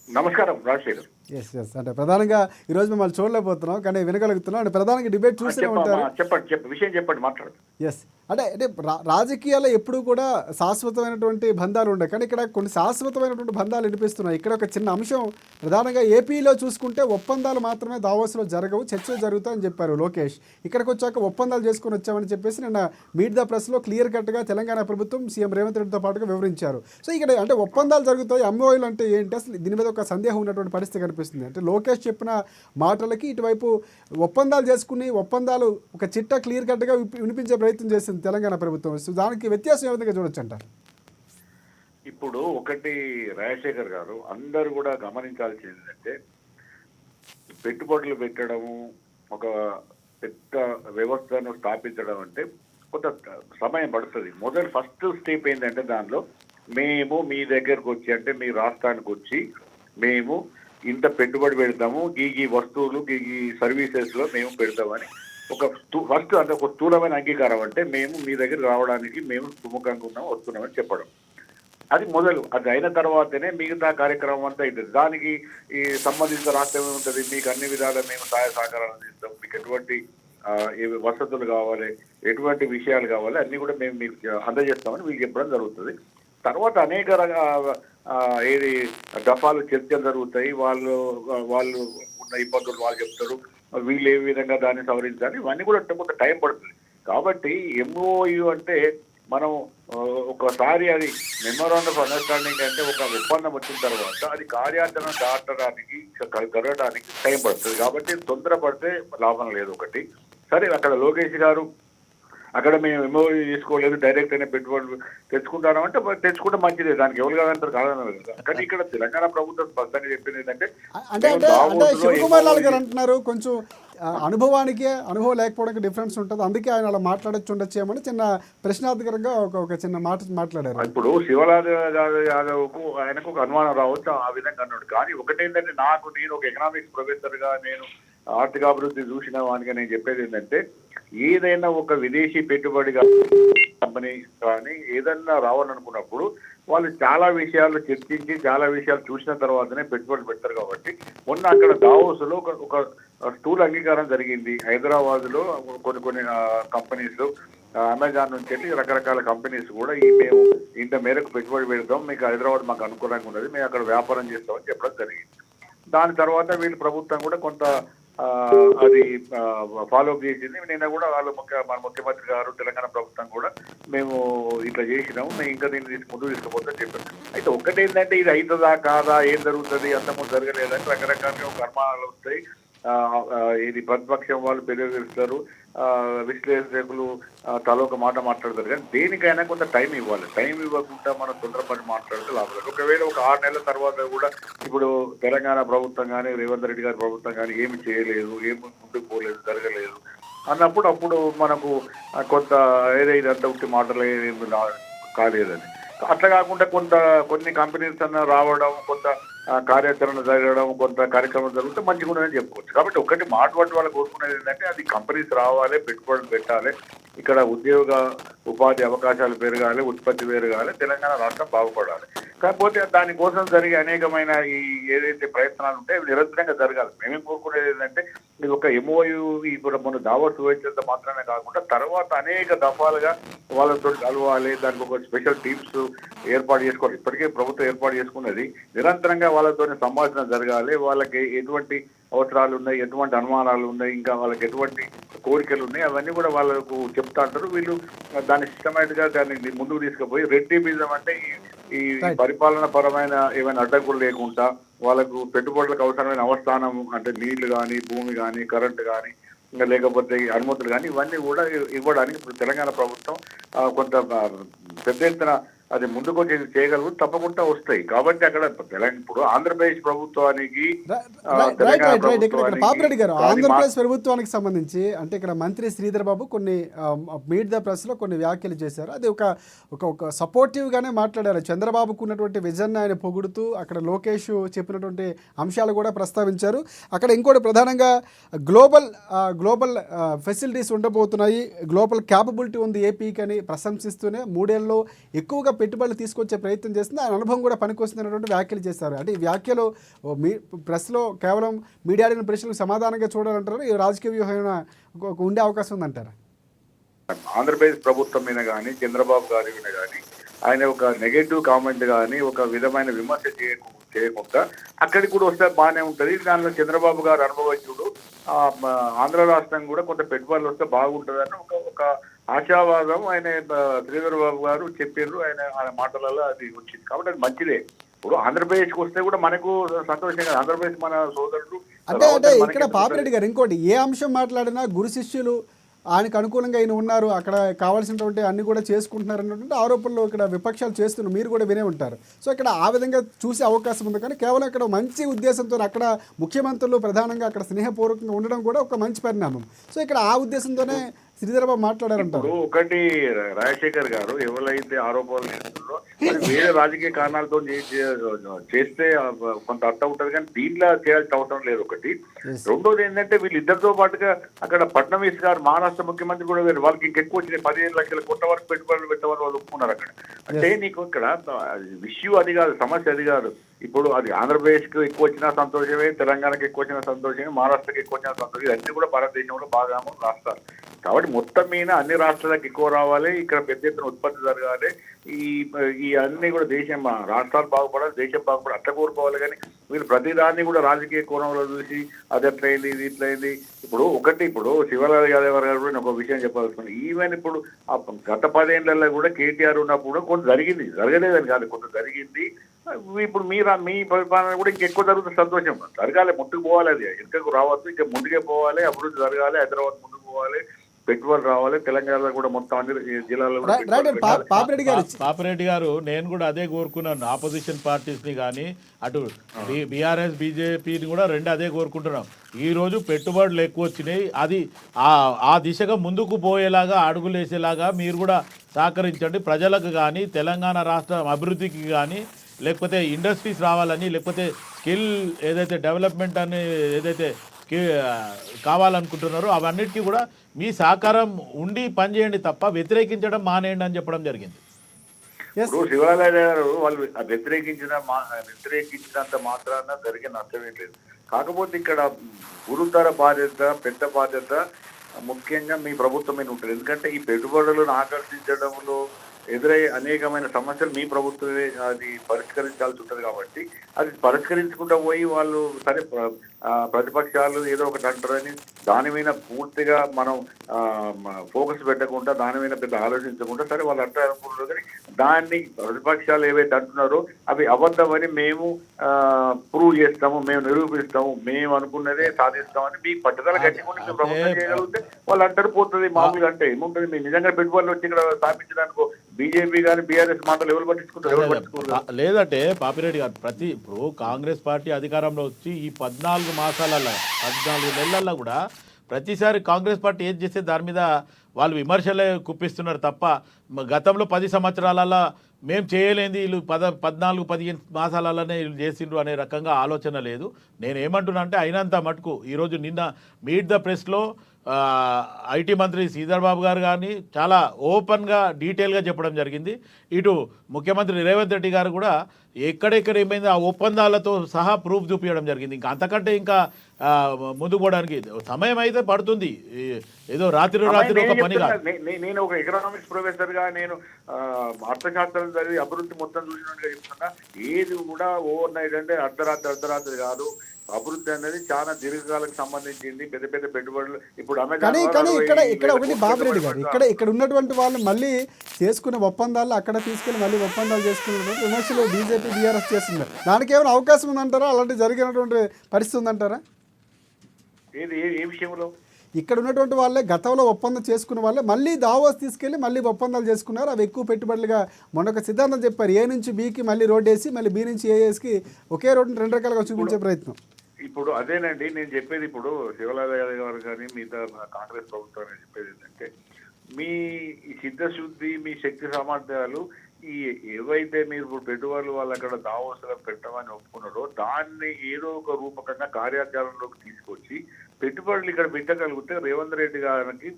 నమస్కారం రాజశేఖర్. ఎస్ అంటే ప్రధానంగా ఈరోజు మిమ్మల్ని చూడలేకపోతున్నాం కానీ వినగలుగుతున్నాం. అంటే ప్రధానంగా డిబేట్ చూస్తూనే ఉంటారు. చెప్పండి విషయం చెప్పండి, మాట్లాడు. ఎస్ అంటే రాజకీయాల్లో ఎప్పుడు కూడా శాశ్వతమైనటువంటి బంధాలు ఉండవు, కానీ ఇక్కడ కొన్ని శాశ్వతమైనటువంటి బంధాలు వినిపిస్తున్నాయి. ఇక్కడ ఒక చిన్న అంశం ప్రధానంగా ఏపీలో చూసుకుంటే ఒప్పందాలు మాత్రమే దావోస్లో జరగవు, చర్చలు జరుగుతాయని చెప్పారు లోకేష్. ఇక్కడికి వచ్చాక ఒప్పందాలు చేసుకొని వచ్చామని చెప్పేసి నిన్న మీట్ ద ప్రెస్లో క్లియర్ కట్గా తెలంగాణ ప్రభుత్వం సీఎం రేవంత్ రెడ్డితో పాటుగా వివరించారు. సో ఇక్కడ అంటే ఒప్పందాలు జరుగుతాయి, ఎంఓయూలు అంటే ఏంటి, అసలు దీని మీద ఒక సందేహం ఉన్నటువంటి పరిస్థితి కనిపిస్తుంది. అంటే లోకేష్ చెప్పిన మాటలకి ఇటువైపు ఒప్పందాలు చేసుకుని ఒప్పందాలు ఒక చిట్టా క్లియర్ కట్గా వినిపించే ప్రయత్నం చేసింది తెలంగాణ ప్రభుత్వం. సో దానికి వ్యత్యాసం ఏ విధంగా చూడొచ్చు అంటారు? ఇప్పుడు ఒకటి రాజశేఖర్ గారు, అందరూ కూడా గమనించాల్సింది ఏంటంటే పెట్టుబడులు పెట్టడము, ఒక పెద్ద వ్యవస్థను స్థాపించడం అంటే కొంత సమయం పడుతుంది. ఫస్ట్ స్టెప్ ఏంటంటే దానిలో మేము మీ దగ్గరకు వచ్చి, అంటే మీ రాష్ట్రానికి వచ్చి మేము ఇంత పెట్టుబడి పెడతాము, ఈ వస్తువులు ఈ సర్వీసెస్లో మేము పెడతామని ఒక ఫస్ట్ అంటే ఒక స్థూలమైన అంగీకారం, అంటే మేము మీ దగ్గర రావడానికి మేము సుముఖంగా ఉన్నాం వస్తున్నామని చెప్పడం. అది మొదలు. అది అయిన తర్వాతనే మిగతా కార్యక్రమం అంతా అవుతుంది. దానికి ఈ సంబంధిత రాష్ట్రం ఉంటుంది, మీకు అన్ని విధాలా మేము సహాయ సహకారాలు అందిస్తాం, మీకు ఎటువంటి ఏవి వసతులు కావాలి, ఎటువంటి విషయాలు కావాలి అన్నీ కూడా మేము మీకు అందజేస్తామని వీళ్ళు చెప్పడం జరుగుతుంది. తర్వాత అనేక ఏది దఫాలు చర్చలు జరుగుతాయి. వాళ్ళు ఉన్న ఇబ్బందులు వాళ్ళు చెప్తారు, వీళ్ళు ఏ విధంగా దాన్ని సవరించాలి, ఇవన్నీ కూడా కొంత టైం పడుతుంది. కాబట్టి MOU అంటే మనం ఒకసారి అది మెమోరాండం ఆఫ్ అండర్స్టాండింగ్ అంటే ఒక ఒప్పందం వచ్చిన తర్వాత అది కార్యాచరణ దాటడానికి జరగడానికి టైం పడుతుంది. కాబట్టి తొందరపడితే లాభం లేదు. ఒకటి సరే, అక్కడ లోకేష్ గారు అక్కడ మేము MOU తీసుకోలేదు, డైరెక్ట్ అయినా పెట్టుబడులు తెచ్చుకుంటాను అంటే తెచ్చుకుంటే మంచిదే, దానికి ఎవరు కాదంటారు కాదన్నారు కదా. కానీ ఇక్కడ తెలంగాణ ప్రభుత్వం స్పష్టంగా చెప్పింది ఏంటంటే అంటే శివకుమార్ లాల్ గారు అంటున్నారు కొంచెం అనుభవం లేకపోవడానికి డిఫరెన్స్ ఉంటుంది, అందుకే ఆయన అలా ఉండొచ్చేమని చిన్న ప్రశ్నార్థకరంగా ఒక చిన్న మాట మాట్లాడారు. ఇప్పుడు శివలాల్ యాదవ్కు ఆయనకు ఒక అనుమానం రావచ్చు, ఆ విధంగా అన్నాడు. కానీ ఒకటేంటంటే నేను ఒక ఎకనామిక్స్ ప్రొఫెసర్ గా, నేను ఆర్థికాభివృద్ధి చూసిన వానిగా నేను చెప్పేది ఏంటంటే, ఏదైనా ఒక విదేశీ పెట్టుబడి కంపెనీ కానీ ఏదన్నా రావాలనుకున్నప్పుడు వాళ్ళు చాలా విషయాలు చర్చించి చాలా విషయాలు చూసిన తర్వాతనే పెట్టుబడులు పెడతారు. కాబట్టి మొన్న అక్కడ దావోస్లో ఒక స్థూల అంగీకారం జరిగింది. హైదరాబాద్లో కొన్ని కంపెనీస్, అమెజాన్ నుంచి వెళ్ళి రకరకాల కంపెనీస్ కూడా మేము ఇంత మేరకు పెట్టుబడి పెడతాం, మీకు హైదరాబాద్ మాకు అనుకూలంగా ఉన్నది, మేము అక్కడ వ్యాపారం చేస్తామని చెప్పడం జరిగింది. దాని తర్వాత వీళ్ళు ప్రభుత్వం కూడా కొంత అది ఫాలో అప్ చేసింది. నిన్న కూడా మన ముఖ్యమంత్రి గారు, తెలంగాణ ప్రభుత్వం కూడా మేము ఇట్లా చేసినాము, మేము ఇంకా దీన్ని ముందుకు తీసుకుపోతాం చెప్పారు. అయితే ఒక్కటేంటంటే ఇది అవుతుందా కాదా, ఏం జరుగుతుంది, అంతకుముందు జరగలేదని రకరకాలుగా అనుమానాలు వస్తాయి. ఇది ప్రతిపక్షం వాళ్ళు పెరుగుతారు, విశ్లేషకులు తలొక మాట మాట్లాడతారు. కానీ దేనికైనా కొంత టైం ఇవ్వాలి. టైం ఇవ్వకుండా మనం తొందరపడి మాట్లాడితే లాభం. ఒకవేళ ఒక 6 నెలల తర్వాత కూడా ఇప్పుడు తెలంగాణ ప్రభుత్వం కానీ, రేవంత్ రెడ్డి గారి ప్రభుత్వం కానీ ఏమి చేయలేదు, ఏమి ముందుకు పోలేదు, జరగలేదు అప్పుడు మనకు కొంత ఏదైతే ఉట్టి మాటలు ఏమి కాలేదని. అట్లా కాకుండా కొన్ని కంపెనీస్ అన్న రావడం, కొంత కార్యాచరణ జరగడం, కొంత కార్యక్రమం జరిగితే మంచిగా ఉండదని చెప్పుకోవచ్చు. కాబట్టి ఒకటి మాట్లాడి వాళ్ళు కోరుకునేది ఏంటంటే అది కంపెనీస్ రావాలి, పెట్టుబడులు పెట్టాలి, ఇక్కడ ఉపాధి అవకాశాలు పెరగాలి, ఉత్పత్తి పెరగాలి, తెలంగాణ రాష్ట్రం బాగుపడాలి. కాకపోతే దానికోసం జరిగే అనేకమైన ఈ ఏదైతే ప్రయత్నాలు ఉంటాయి అవి నిరంతరంగా జరగాలి. మేమేం కోరుకునేది ఏంటంటే ఇది ఒక MOU ఇప్పుడు మన దావోస్ వచ్చేంత మాత్రమే కాకుండా తర్వాత అనేక దఫాలుగా వాళ్ళతో కలవాలి, దానికి ఒక స్పెషల్ టీమ్స్ ఏర్పాటు చేసుకోవాలి. ఇప్పటికే ప్రభుత్వం ఏర్పాటు చేసుకున్నది. నిరంతరంగా వాళ్ళతో సంభాషణ జరగాలి. వాళ్ళకి ఎటువంటి అవసరాలు ఉన్నాయి, ఎటువంటి అనుమానాలు ఉన్నాయి, ఇంకా వాళ్ళకి ఎటువంటి కోరికలు ఉన్నాయి, అవన్నీ కూడా వాళ్ళకు చెప్తా అంటారు. వీళ్ళు దాన్ని సిస్టమేటిక్ గా దాన్ని ముందుకు తీసుకుపోయి రెడ్డిమిజం అంటే ఈ పరిపాలన పరమైన ఏమైనా అడ్డంకులు లేకుండా వాళ్ళకు పెట్టుబడులకు అవసరమైన అవస్థానం అంటే నీళ్లు కానీ, భూమి కానీ, కరెంటు కానీ, ఇంకా లేకపోతే అనుమతులు కానీ ఇవన్నీ కూడా ఇవ్వడానికి ఇప్పుడు తెలంగాణ ప్రభుత్వం కొంత పెద్ద ఎత్తున అది ముందుకు చేయగలరు, తప్పకుండా వస్తాయి. కాబట్టి అక్కడ ఇప్పుడు ఆంధ్రప్రదేశ్ ప్రభుత్వానికి పాపిరెడ్డి గారు ఆంధ్రప్రదేశ్ ప్రభుత్వానికి సంబంధించి అంటే ఇక్కడ మంత్రి శ్రీధర్ బాబు కొన్ని మీట్ ద ప్రెస్ లో కొన్ని వ్యాఖ్యలు చేశారు. అది ఒక సపోర్టివ్ గానే మాట్లాడారు. చంద్రబాబుకు ఉన్నటువంటి విజన్ ఆయన పొగుడుతూ అక్కడ లోకేష్ చెప్పినటువంటి అంశాలు కూడా ప్రస్తావించారు. అక్కడ ఇంకోటి ప్రధానంగా గ్లోబల్ ఫెసిలిటీస్ ఉండబోతున్నాయి, గ్లోబల్ క్యాపబిలిటీ ఉంది ఏపీకి అని ప్రశంసిస్తూనే 3 ఏళ్ళలో ఎక్కువగా పెట్టుబడులు తీసుకొచ్చే ప్రయత్నం చేస్తుంది, ఆ అనుభవం కూడా పనికొస్తున్నటువంటి వ్యాఖ్యలు చేశారు. అంటే ఈ వ్యాఖ్యలు ప్రెస్లో కేవలం మీడియా అడిగిన ప్రశ్నలకు సమాధానంగా చూడాలంటారు, ఈ రాజకీయ వ్యూహం ఉండే అవకాశం ఉందంటారా? ఆంధ్రప్రదేశ్ ప్రభుత్వం మీద కానీ, చంద్రబాబు గారి మీద కానీ ఆయన ఒక నెగటివ్ కామెంట్ కానీ, ఒక విధమైన విమర్శ చేయకుండా అక్కడికి కూడా వస్తే బాగానే ఉంటుంది. దానిలో చంద్రబాబు గారు అనుభవజ్ఞుడు, ఆంధ్ర రాష్ట్రం కూడా కొంత పెట్టుబడులు వస్తే బాగుంటుందని ఒక ఆశావాదం ఆయన శ్రీధర్ బాబు గారు చెప్పారు. ఆయన మాటలలో అది వచ్చింది. కాబట్టి అది మంచిదే. ఇప్పుడు ఆంధ్రప్రదేశ్కి వస్తే కూడా మనకు సంతోషంగా, ఆంధ్రప్రదేశ్ మన సోదరుడు అంటే ఇక్కడ పాపిరెడ్డి గారు ఇంకోటి ఏ అంశం మాట్లాడినా గురు శిష్యులు ఆయనకు అనుకూలంగా ఆయన ఉన్నారు, అక్కడ కావాల్సినటువంటి అన్ని కూడా చేసుకుంటున్నారు అన్నటువంటి ఆరోపణలు ఇక్కడ విపక్షాలు చేస్తున్నారు, మీరు కూడా వినే ఉంటారు. సో ఇక్కడ ఆ విధంగా చూసే అవకాశం ఉంది. కానీ కేవలం ఇక్కడ మంచి ఉద్దేశంతో అక్కడ ముఖ్యమంత్రులు ప్రధానంగా అక్కడ స్నేహపూర్వకంగా ఉండడం కూడా ఒక మంచి పరిణామం. సో ఇక్కడ ఆ ఉద్దేశంతోనే శ్రీధర్ బాబు మాట్లాడారంటారు. ఇప్పుడు ఒకటి రాజశేఖర్ గారు ఎవరైతే ఆరోపణలు చేస్తున్నారో అది వేరే రాజకీయ కారణాలతో చేస్తే కొంత అర్థం ఉంటుంది, కానీ దీంట్లో చేయాల్సిన అవసరం లేదు. ఒకటి. రెండోది ఏంటంటే వీళ్ళిద్దరితో పాటుగా అక్కడ ఫడ్నవీస్ గారు మహారాష్ట్ర ముఖ్యమంత్రి కూడా వేరు, వాళ్ళకి ఇంకెక్కువ వచ్చినాయి, 15 లక్షల కోట్ల వరకు పెట్టుబడులు పెట్టమని వాళ్ళు ఒప్పుకున్నారు అక్కడ. అంటే నీకు ఇక్కడ ఇష్యూ అది కాదు, సమస్య అది కాదు. ఇప్పుడు అది ఆంధ్రప్రదేశ్కి ఎక్కువ వచ్చినా సంతోషమే, తెలంగాణకి ఎక్కువ వచ్చిన సంతోషమే, మహారాష్ట్రకి ఎక్కువ వచ్చిన సంతోషమే, అన్ని కూడా భారతదేశంలో బాగా రాష్ట్రాలు కాబట్టి మొత్తం మీద అన్ని రాష్ట్రాలకు ఎక్కువ రావాలి, ఇక్కడ పెద్ద ఎత్తున ఉత్పత్తి జరగాలి, ఈ అన్ని కూడా దేశం రాష్ట్రాలు బాగుపడాలి, దేశం బాగుపడాలి అట్లా కోరుకోవాలి. కానీ వీళ్ళు ప్రతిదాన్ని కూడా రాజకీయ కోణంలో చూసి అది ఎట్లయింది ఇది ఇట్లయింది. ఇప్పుడు శివలాల్ యాదవ్ గారు కూడా ఒక విషయం చెప్పాల్సింది. ఈవెన్ ఇప్పుడు గత 10 ఏళ్లలో కూడా కేటీఆర్ ఉన్నప్పుడు కొంత జరిగింది, జరగలేదని కాదు, కొంత జరిగింది. ఇప్పుడు మీ పరిపాలన కూడా ఇంకెక్కువ జరుగుతుంది, సంతోషం. జరగాలి, ముందుకు పోవాలి, అది ఎక్కడికి రావద్దు, ఇంకా ముందుకే పోవాలి, అభివృద్ధి జరగాలి, హైదరాబాద్ ముందుకు పోవాలి, పెట్టుబడులు రావాలి, తెలంగాణలో కూడా మొత్తం అన్ని జిల్లాల్లో పాపిరెడ్డి గారు నేను కూడా అదే కోరుకున్నాను. ఆపోజిషన్ పార్టీస్ని కానీ అటు బీఆర్ఎస్ బీజేపీని కూడా రెండు అదే కోరుకుంటున్నాం. ఈరోజు పెట్టుబడులు ఎక్కువ వచ్చినాయి, అది ఆ దిశగా ముందుకు పోయేలాగా అడుగులు వేసేలాగా మీరు కూడా సహకరించండి. ప్రజలకు కానీ తెలంగాణ రాష్ట్ర అభివృద్ధికి కానీ లేకపోతే ఇండస్ట్రీస్ రావాలని, లేకపోతే స్కిల్ ఏదైతే డెవలప్మెంట్ అని ఏదైతే కావాలనుకుంటున్నారో అవన్నిటికీ కూడా మీ సహకారం ఉండి పనిచేయండి తప్ప వ్యతిరేకించడం మానేయండి అని చెప్పడం జరిగింది. శివరాజు గారు వాళ్ళు వ్యతిరేకించినంత మాత్రాన జరిగే నష్టం ఏం లేదు. కాకపోతే ఇక్కడ గురుతర బాధ్యత, పెద్ద బాధ్యత ముఖ్యంగా మీ ప్రభుత్వం మీద ఉంటుంది. ఎందుకంటే ఈ పెట్టుబడులను ఆకర్షించడంలో ఎదురయ్యే అనేకమైన సమస్యలు మీ ప్రభుత్వమే అది పరిష్కరించాల్సి ఉంటుంది. కాబట్టి అది పరిష్కరించుకుంటూ పోయి వాళ్ళు సరే ప్రతిపక్షాలు ఏదో ఒకటి అంటారని దాని మీద పూర్తిగా మనం ఫోకస్ పెట్టకుండా, దాని మీద పెద్ద ఆలోచించకుండా సరే వాళ్ళు అంటారు అనుకుంటున్నారు. కానీ దాన్ని ప్రతిపక్షాలు ఏవైతే అంటున్నారో అవి అబద్ధమని మేము ప్రూవ్ చేస్తాము, మేము నిరూపిస్తాము, మేము అనుకున్నదే సాధిస్తామని మీ పట్టుదల కట్టుకుంటే మేము ప్రభుత్వం చేయగలిగితే వాళ్ళు అంటారు పోతుంది. మామూలుగా అంటే ఏముంటుంది, మీరు నిజంగా పెట్టుబడులు వచ్చి ఇక్కడ స్థాపించడానికి బీజేపీ కానీ బీఆర్ఎస్ మాటలు ఎవరు పట్టించుకుంటారు? లేదంటే పాపిరెడ్డి గారు ఇప్పుడు కాంగ్రెస్ పార్టీ అధికారంలో వచ్చి ఈ 14 మాసాలలో 14 నెలల్లో కూడా ప్రతిసారి కాంగ్రెస్ పార్టీ ఏది చేస్తే దాని మీద వాళ్ళు విమర్శలే కుప్పిస్తున్నారు తప్ప గతంలో 10 సంవత్సరాలలో మేము చేయలేంది వీళ్ళు 14-15 మాసాలలోనే వీళ్ళు చేసిండ్రు అనే రకంగా ఆలోచన లేదు. నేను ఏమంటున్నా అంటే అయినంత మటుకు ఈరోజు నిన్న మీట్ ద ప్రెస్లో ఐటీ మంత్రి శ్రీధర్ బాబు గారు కానీ చాలా ఓపెన్గా డీటెయిల్గా చెప్పడం జరిగింది. ఇటు ముఖ్యమంత్రి రేవంత్ రెడ్డి గారు కూడా ఎక్కడెక్కడ ఏమైంది ఆ ఒప్పందాలతో సహా ప్రూఫ్ చూపించడం జరిగింది. ఇంకా అంతకంటే ఇంకా ముందుకు పోవడానికి సమయం అయితే పడుతుంది, ఏదో రాత్రి ఒక పని కాదు. నేను ఒక ఎకనామిక్స్ ప్రొఫెసర్గా నేను అర్థశాస్త్రం చదివి అభివృద్ధి మొత్తం చూసినట్టుగా చెప్తున్నా. ఏది కూడా ఓవర్ నైట్ అంటే అర్ధరాత్రి కాదు. అభివృద్ధి అనేది చాలా దీర్ఘకాలకు సంబంధించింది, పెద్ద పెద్ద పెట్టుబడులు. ఇప్పుడు ఇక్కడ ఒకటి బాబురెడ్డి గారు ఇక్కడ ఉన్నటువంటి వాళ్ళు మళ్ళీ చేసుకునే ఒప్పందాలు అక్కడ తీసుకెళ్లి మళ్ళీ ఒప్పందాలు చేసుకున్నటువంటి విమర్శలు బీజేపీ బీఆర్ఎస్ చేస్తున్నారు. దానికి ఏమైనా అవకాశం ఉందంటారా? అలాంటి జరిగినటువంటి పరిస్థితి ఉందంటారా? ఏ విషయంలో? ఇక్కడ ఉన్నటువంటి వాళ్ళే గతంలో ఒప్పందం చేసుకున్న వాళ్ళే మళ్ళీ దావోస్ తీసుకెళ్లి మళ్ళీ ఒప్పందాలు చేసుకున్నారు. అవి ఎక్కువ పెట్టుబడులుగా మొన్న ఒక సిద్ధాంతం చెప్పారు, ఏ నుంచి బీకి మళ్ళీ రోడ్ వేసి మళ్ళీ బీ నుంచి ఏఎస్కి ఒకే రోడ్డుని 2 రకాలుగా చూపించే ప్రయత్నం. ఇప్పుడు అదేనండి నేను చెప్పేది. ఇప్పుడు శివలాల్ యాదవ్ గారు కానీ మిగతా కాంగ్రెస్ ప్రభుత్వాన్ని చెప్పేది ఏంటంటే మీ సిద్ధశుద్ధి, మీ శక్తి సామర్థ్యాలు ఏవైతే మీరు ఇప్పుడు పెట్టుబడులు వాళ్ళు అక్కడ దావోసులో పెట్టమని ఒప్పుకున్నారో దాన్ని ఏదో ఒక రూపకంగా కార్యాచరణలోకి తీసుకొచ్చి పెట్టుబడులు ఇక్కడ పెట్టగలిగితే రేవంత్ రెడ్డి గారికి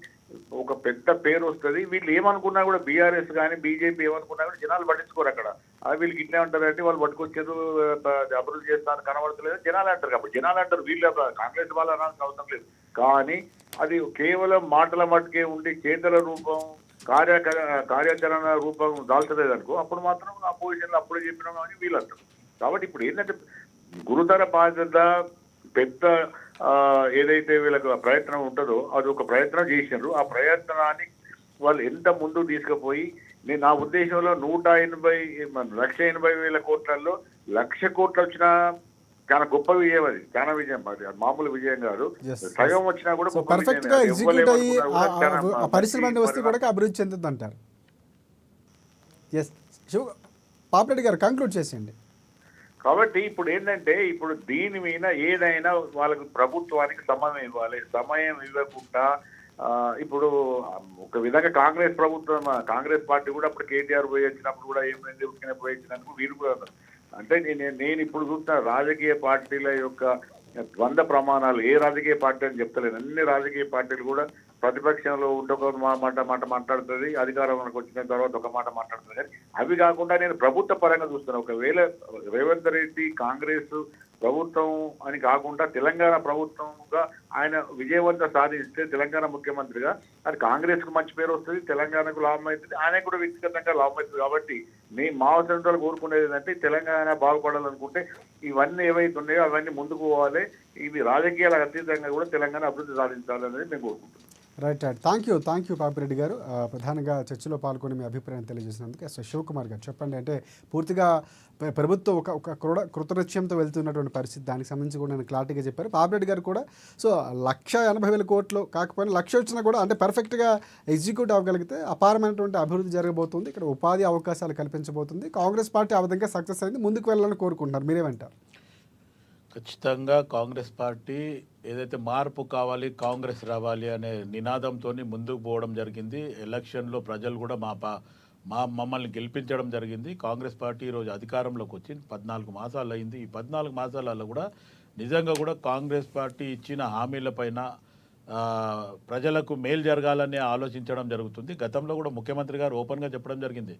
ఒక పెద్ద పేరు వస్తుంది. వీళ్ళు ఏమనుకున్నా కూడా బీఆర్ఎస్ కానీ బీజేపీ ఏమనుకున్నా కూడా జనాలు పట్టించుకోరు. అక్కడ వీళ్ళకి ఇట్లా ఉంటారంటే వాళ్ళు పట్టుకొచ్చేది అభివృద్ధి చేస్తారని కనబడతలేదు జనాలు అంటారు. కాబట్టి జనాలు అంటారు, వీళ్ళు కాంగ్రెస్ వాళ్ళు అనాల్సిన అవసరం లేదు. కానీ అది కేవలం మాటల మట్టుకే ఉండి చేతల రూపం కార్యాచరణ రూపం దాల్చలేదు అనుకో, అప్పుడు మాత్రం అపోజిషన్లో అప్పుడే చెప్పినాం అని వీళ్ళు అంటారు. కాబట్టి ఇప్పుడు ఏంటంటే గురుతర బాధ్యత పెద్ద ఏదైతే వీళ్ళకి ప్రయత్నం ఉంటుందో అది ఒక ప్రయత్నం చేసినారు. ఆ ప్రయత్నాన్ని వాళ్ళు ఎంత ముందుకు తీసుకుపోయి నా ఉద్దేశంలో 180,00,000 కోట్లలో 1,00,000 కోట్లు వచ్చినా చాలా గొప్ప విజయం. అది చాలా విజయం, అది మామూలు విజయం కాదు. సగం వచ్చినా కూడా పర్ఫెక్ట్ గా ఎగ్జిక్యూట్ అయ్యి పరిశ్రమ వస్తే కూడా అభివృద్ధి చెందుతుంది అంటారు. పాపిరెడ్డి గారు కంక్లూడ్ చేసేయండి. కాబట్టి ఇప్పుడు ఏంటంటే ఇప్పుడు దీని మీద ఏదైనా వాళ్ళకి ప్రభుత్వానికి సమయం ఇవ్వాలి. సమయం ఇవ్వకుండా ఇప్పుడు ఒక విధంగా కాంగ్రెస్ ప్రభుత్వం, కాంగ్రెస్ పార్టీ కూడా అప్పుడు కేటీఆర్ పోయి వచ్చినప్పుడు కూడా ఏమైంది ఉట్టిన పోయి వచ్చినందుకు వీరు కూడా అంటే నేను ఇప్పుడు చూస్తున్న రాజకీయ పార్టీల యొక్క ద్వంద్వ ప్రమాణాలు, ఏ రాజకీయ పార్టీ అని చెప్తలేను, అన్ని రాజకీయ పార్టీలు కూడా ప్రతిపక్షంలో ఉంటే ఒక మాట మాట్లాడుతుంది, అధికారంలోకి వచ్చిన తర్వాత ఒక మాట మాట్లాడుతుంది. కానీ అవి కాకుండా నేను ప్రభుత్వ పరంగా చూస్తున్నాను. ఒకవేళ రేవంత్ రెడ్డి కాంగ్రెస్ ప్రభుత్వం అని కాకుండా తెలంగాణ ప్రభుత్వంగా ఆయన విజయవంతం సాధిస్తే తెలంగాణ ముఖ్యమంత్రిగా అది కాంగ్రెస్ కు మంచి పేరు వస్తుంది, తెలంగాణకు లాభం అవుతుంది, ఆయనకు కూడా వ్యక్తిగతంగా లాభం అవుతుంది. కాబట్టి మా అవసరం కోరుకునేది ఏంటంటే తెలంగాణ బాగుపడాలనుకుంటే ఇవన్నీ ఏవైతే ఉన్నాయో అవన్నీ ముందుకు పోవాలి, ఇవి రాజకీయాలకు అతీతంగా కూడా తెలంగాణ అభివృద్ధి సాధించాలనేది మేము కోరుకుంటున్నాం. రైట్ థ్యాంక్ యూ పాపిరెడ్డి గారు. ప్రధానంగా చర్చలో పాల్గొని మీ అభిప్రాయం తెలియజేసినందుకు. అసలు శివకుమార్ గారు చెప్పండి, అంటే పూర్తిగా ప్రభుత్వం ఒక కృతనిశ్చయంతో వెళ్తున్నటువంటి పరిస్థితి, దానికి సంబంధించి కూడా నేను క్లారిటీగా చెప్పారు. పాపిరెడ్డి గారు కూడా సో 1,80,000 కోట్లు కాకపోయినా 1,00,000 వచ్చినా కూడా అంటే పర్ఫెక్ట్గా ఎగ్జిక్యూట్ అవ్వగలిగితే అపారమైనటువంటి అభివృద్ధి జరగబోతుంది, ఇక్కడ ఉపాధి అవకాశాలు కల్పించబోతుంది. కాంగ్రెస్ పార్టీ ఆ విధంగా సక్సెస్ అయింది, ముందుకు వెళ్ళాలని కోరుకుంటున్నారు, మీరేమంటారు? ఖచ్చితంగా కాంగ్రెస్ పార్టీ ఏదైతే మార్పు కావాలి, కాంగ్రెస్ రావాలి అనే నినాదంతో ముందుకు పోవడం జరిగింది. ఎలక్షన్లో ప్రజలు కూడా మమ్మల్ని గెలిపించడం జరిగింది. కాంగ్రెస్ పార్టీ ఈరోజు అధికారంలోకి వచ్చి 14 మాసాలు అయింది. ఈ 14 మాసాలలో కూడా నిజంగా కూడా కాంగ్రెస్ పార్టీ ఇచ్చిన హామీలపైన ప్రజలకు మేలు జరగాలని ఆలోచించడం జరుగుతుంది. గతంలో కూడా ముఖ్యమంత్రి గారు ఓపెన్గా చెప్పడం జరిగింది,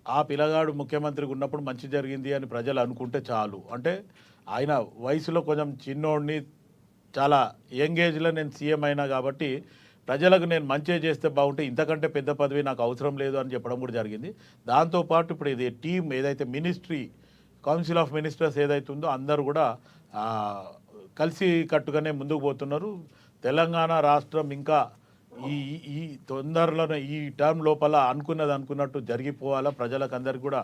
ఆ పిల్లగాడు ముఖ్యమంత్రిగా ఉన్నప్పుడు మంచి జరిగింది అని ప్రజలు అనుకుంటే చాలు. అంటే ఆయన వయసులో కొంచెం చిన్నోడిని, చాలా యంగ్ ఏజ్లో నేను సీఎం అయినా కాబట్టి ప్రజలకు నేను మంచిగా చేస్తే బాగుంటే ఇంతకంటే పెద్ద పదవి నాకు అవసరం లేదు అని చెప్పడం కూడా జరిగింది. దాంతోపాటు ఇప్పుడు ఇది టీం ఏదైతే మినిస్ట్రీ, కౌన్సిల్ ఆఫ్ మినిస్టర్స్ ఏదైతే ఉందో అందరూ కూడా కలిసి కట్టుగానే ముందుకు పోతున్నారు. తెలంగాణ రాష్ట్రం ఇంకా ఈ తొందరలోనే ఈ టర్మ్ లోపల అనుకున్నట్టు జరిగిపోవాలా, ప్రజలకు అందరికీ కూడా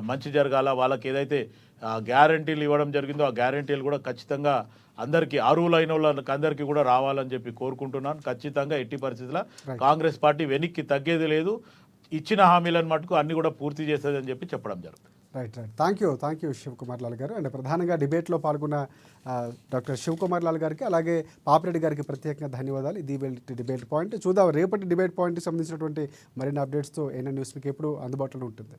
మంచి జరగాల. వాళ్ళకి ఏదైతే గ్యారంటీలు ఇవ్వడం జరిగిందో ఆ గ్యారంటీలు కూడా ఖచ్చితంగా అందరికీ అర్హులైన వాళ్ళకి అందరికీ కూడా రావాలని చెప్పి కోరుకుంటున్నాను. ఖచ్చితంగా ఎట్టి పరిస్థితుల్లో కాంగ్రెస్ పార్టీ వెనక్కి తగ్గేది లేదు, ఇచ్చిన హామీలను మటుకు అన్ని కూడా పూర్తి చేస్తుందని చెప్పి చెప్పడం జరుగుతుంది. Right thank you Shivakumar Lal గారు. అండ్ ప్రధానంగా డిబేట్లో పాల్గొన్న డాక్టర్ శివకుమార్ లాల్ గారికి అలాగే పాపిరెడ్డి గారికి ప్రత్యేకంగా ధన్యవాదాలు. ఇది డిబేట్ పాయింట్ చూద్దాం, రేపటి డిబేట్ పాయింట్కి సంబంధించినటువంటి మరిన్ని అప్డేట్స్తో ఏఎన్ఎన్ న్యూస్ మీకు ఎప్పుడు అందుబాటులో ఉంటుంది.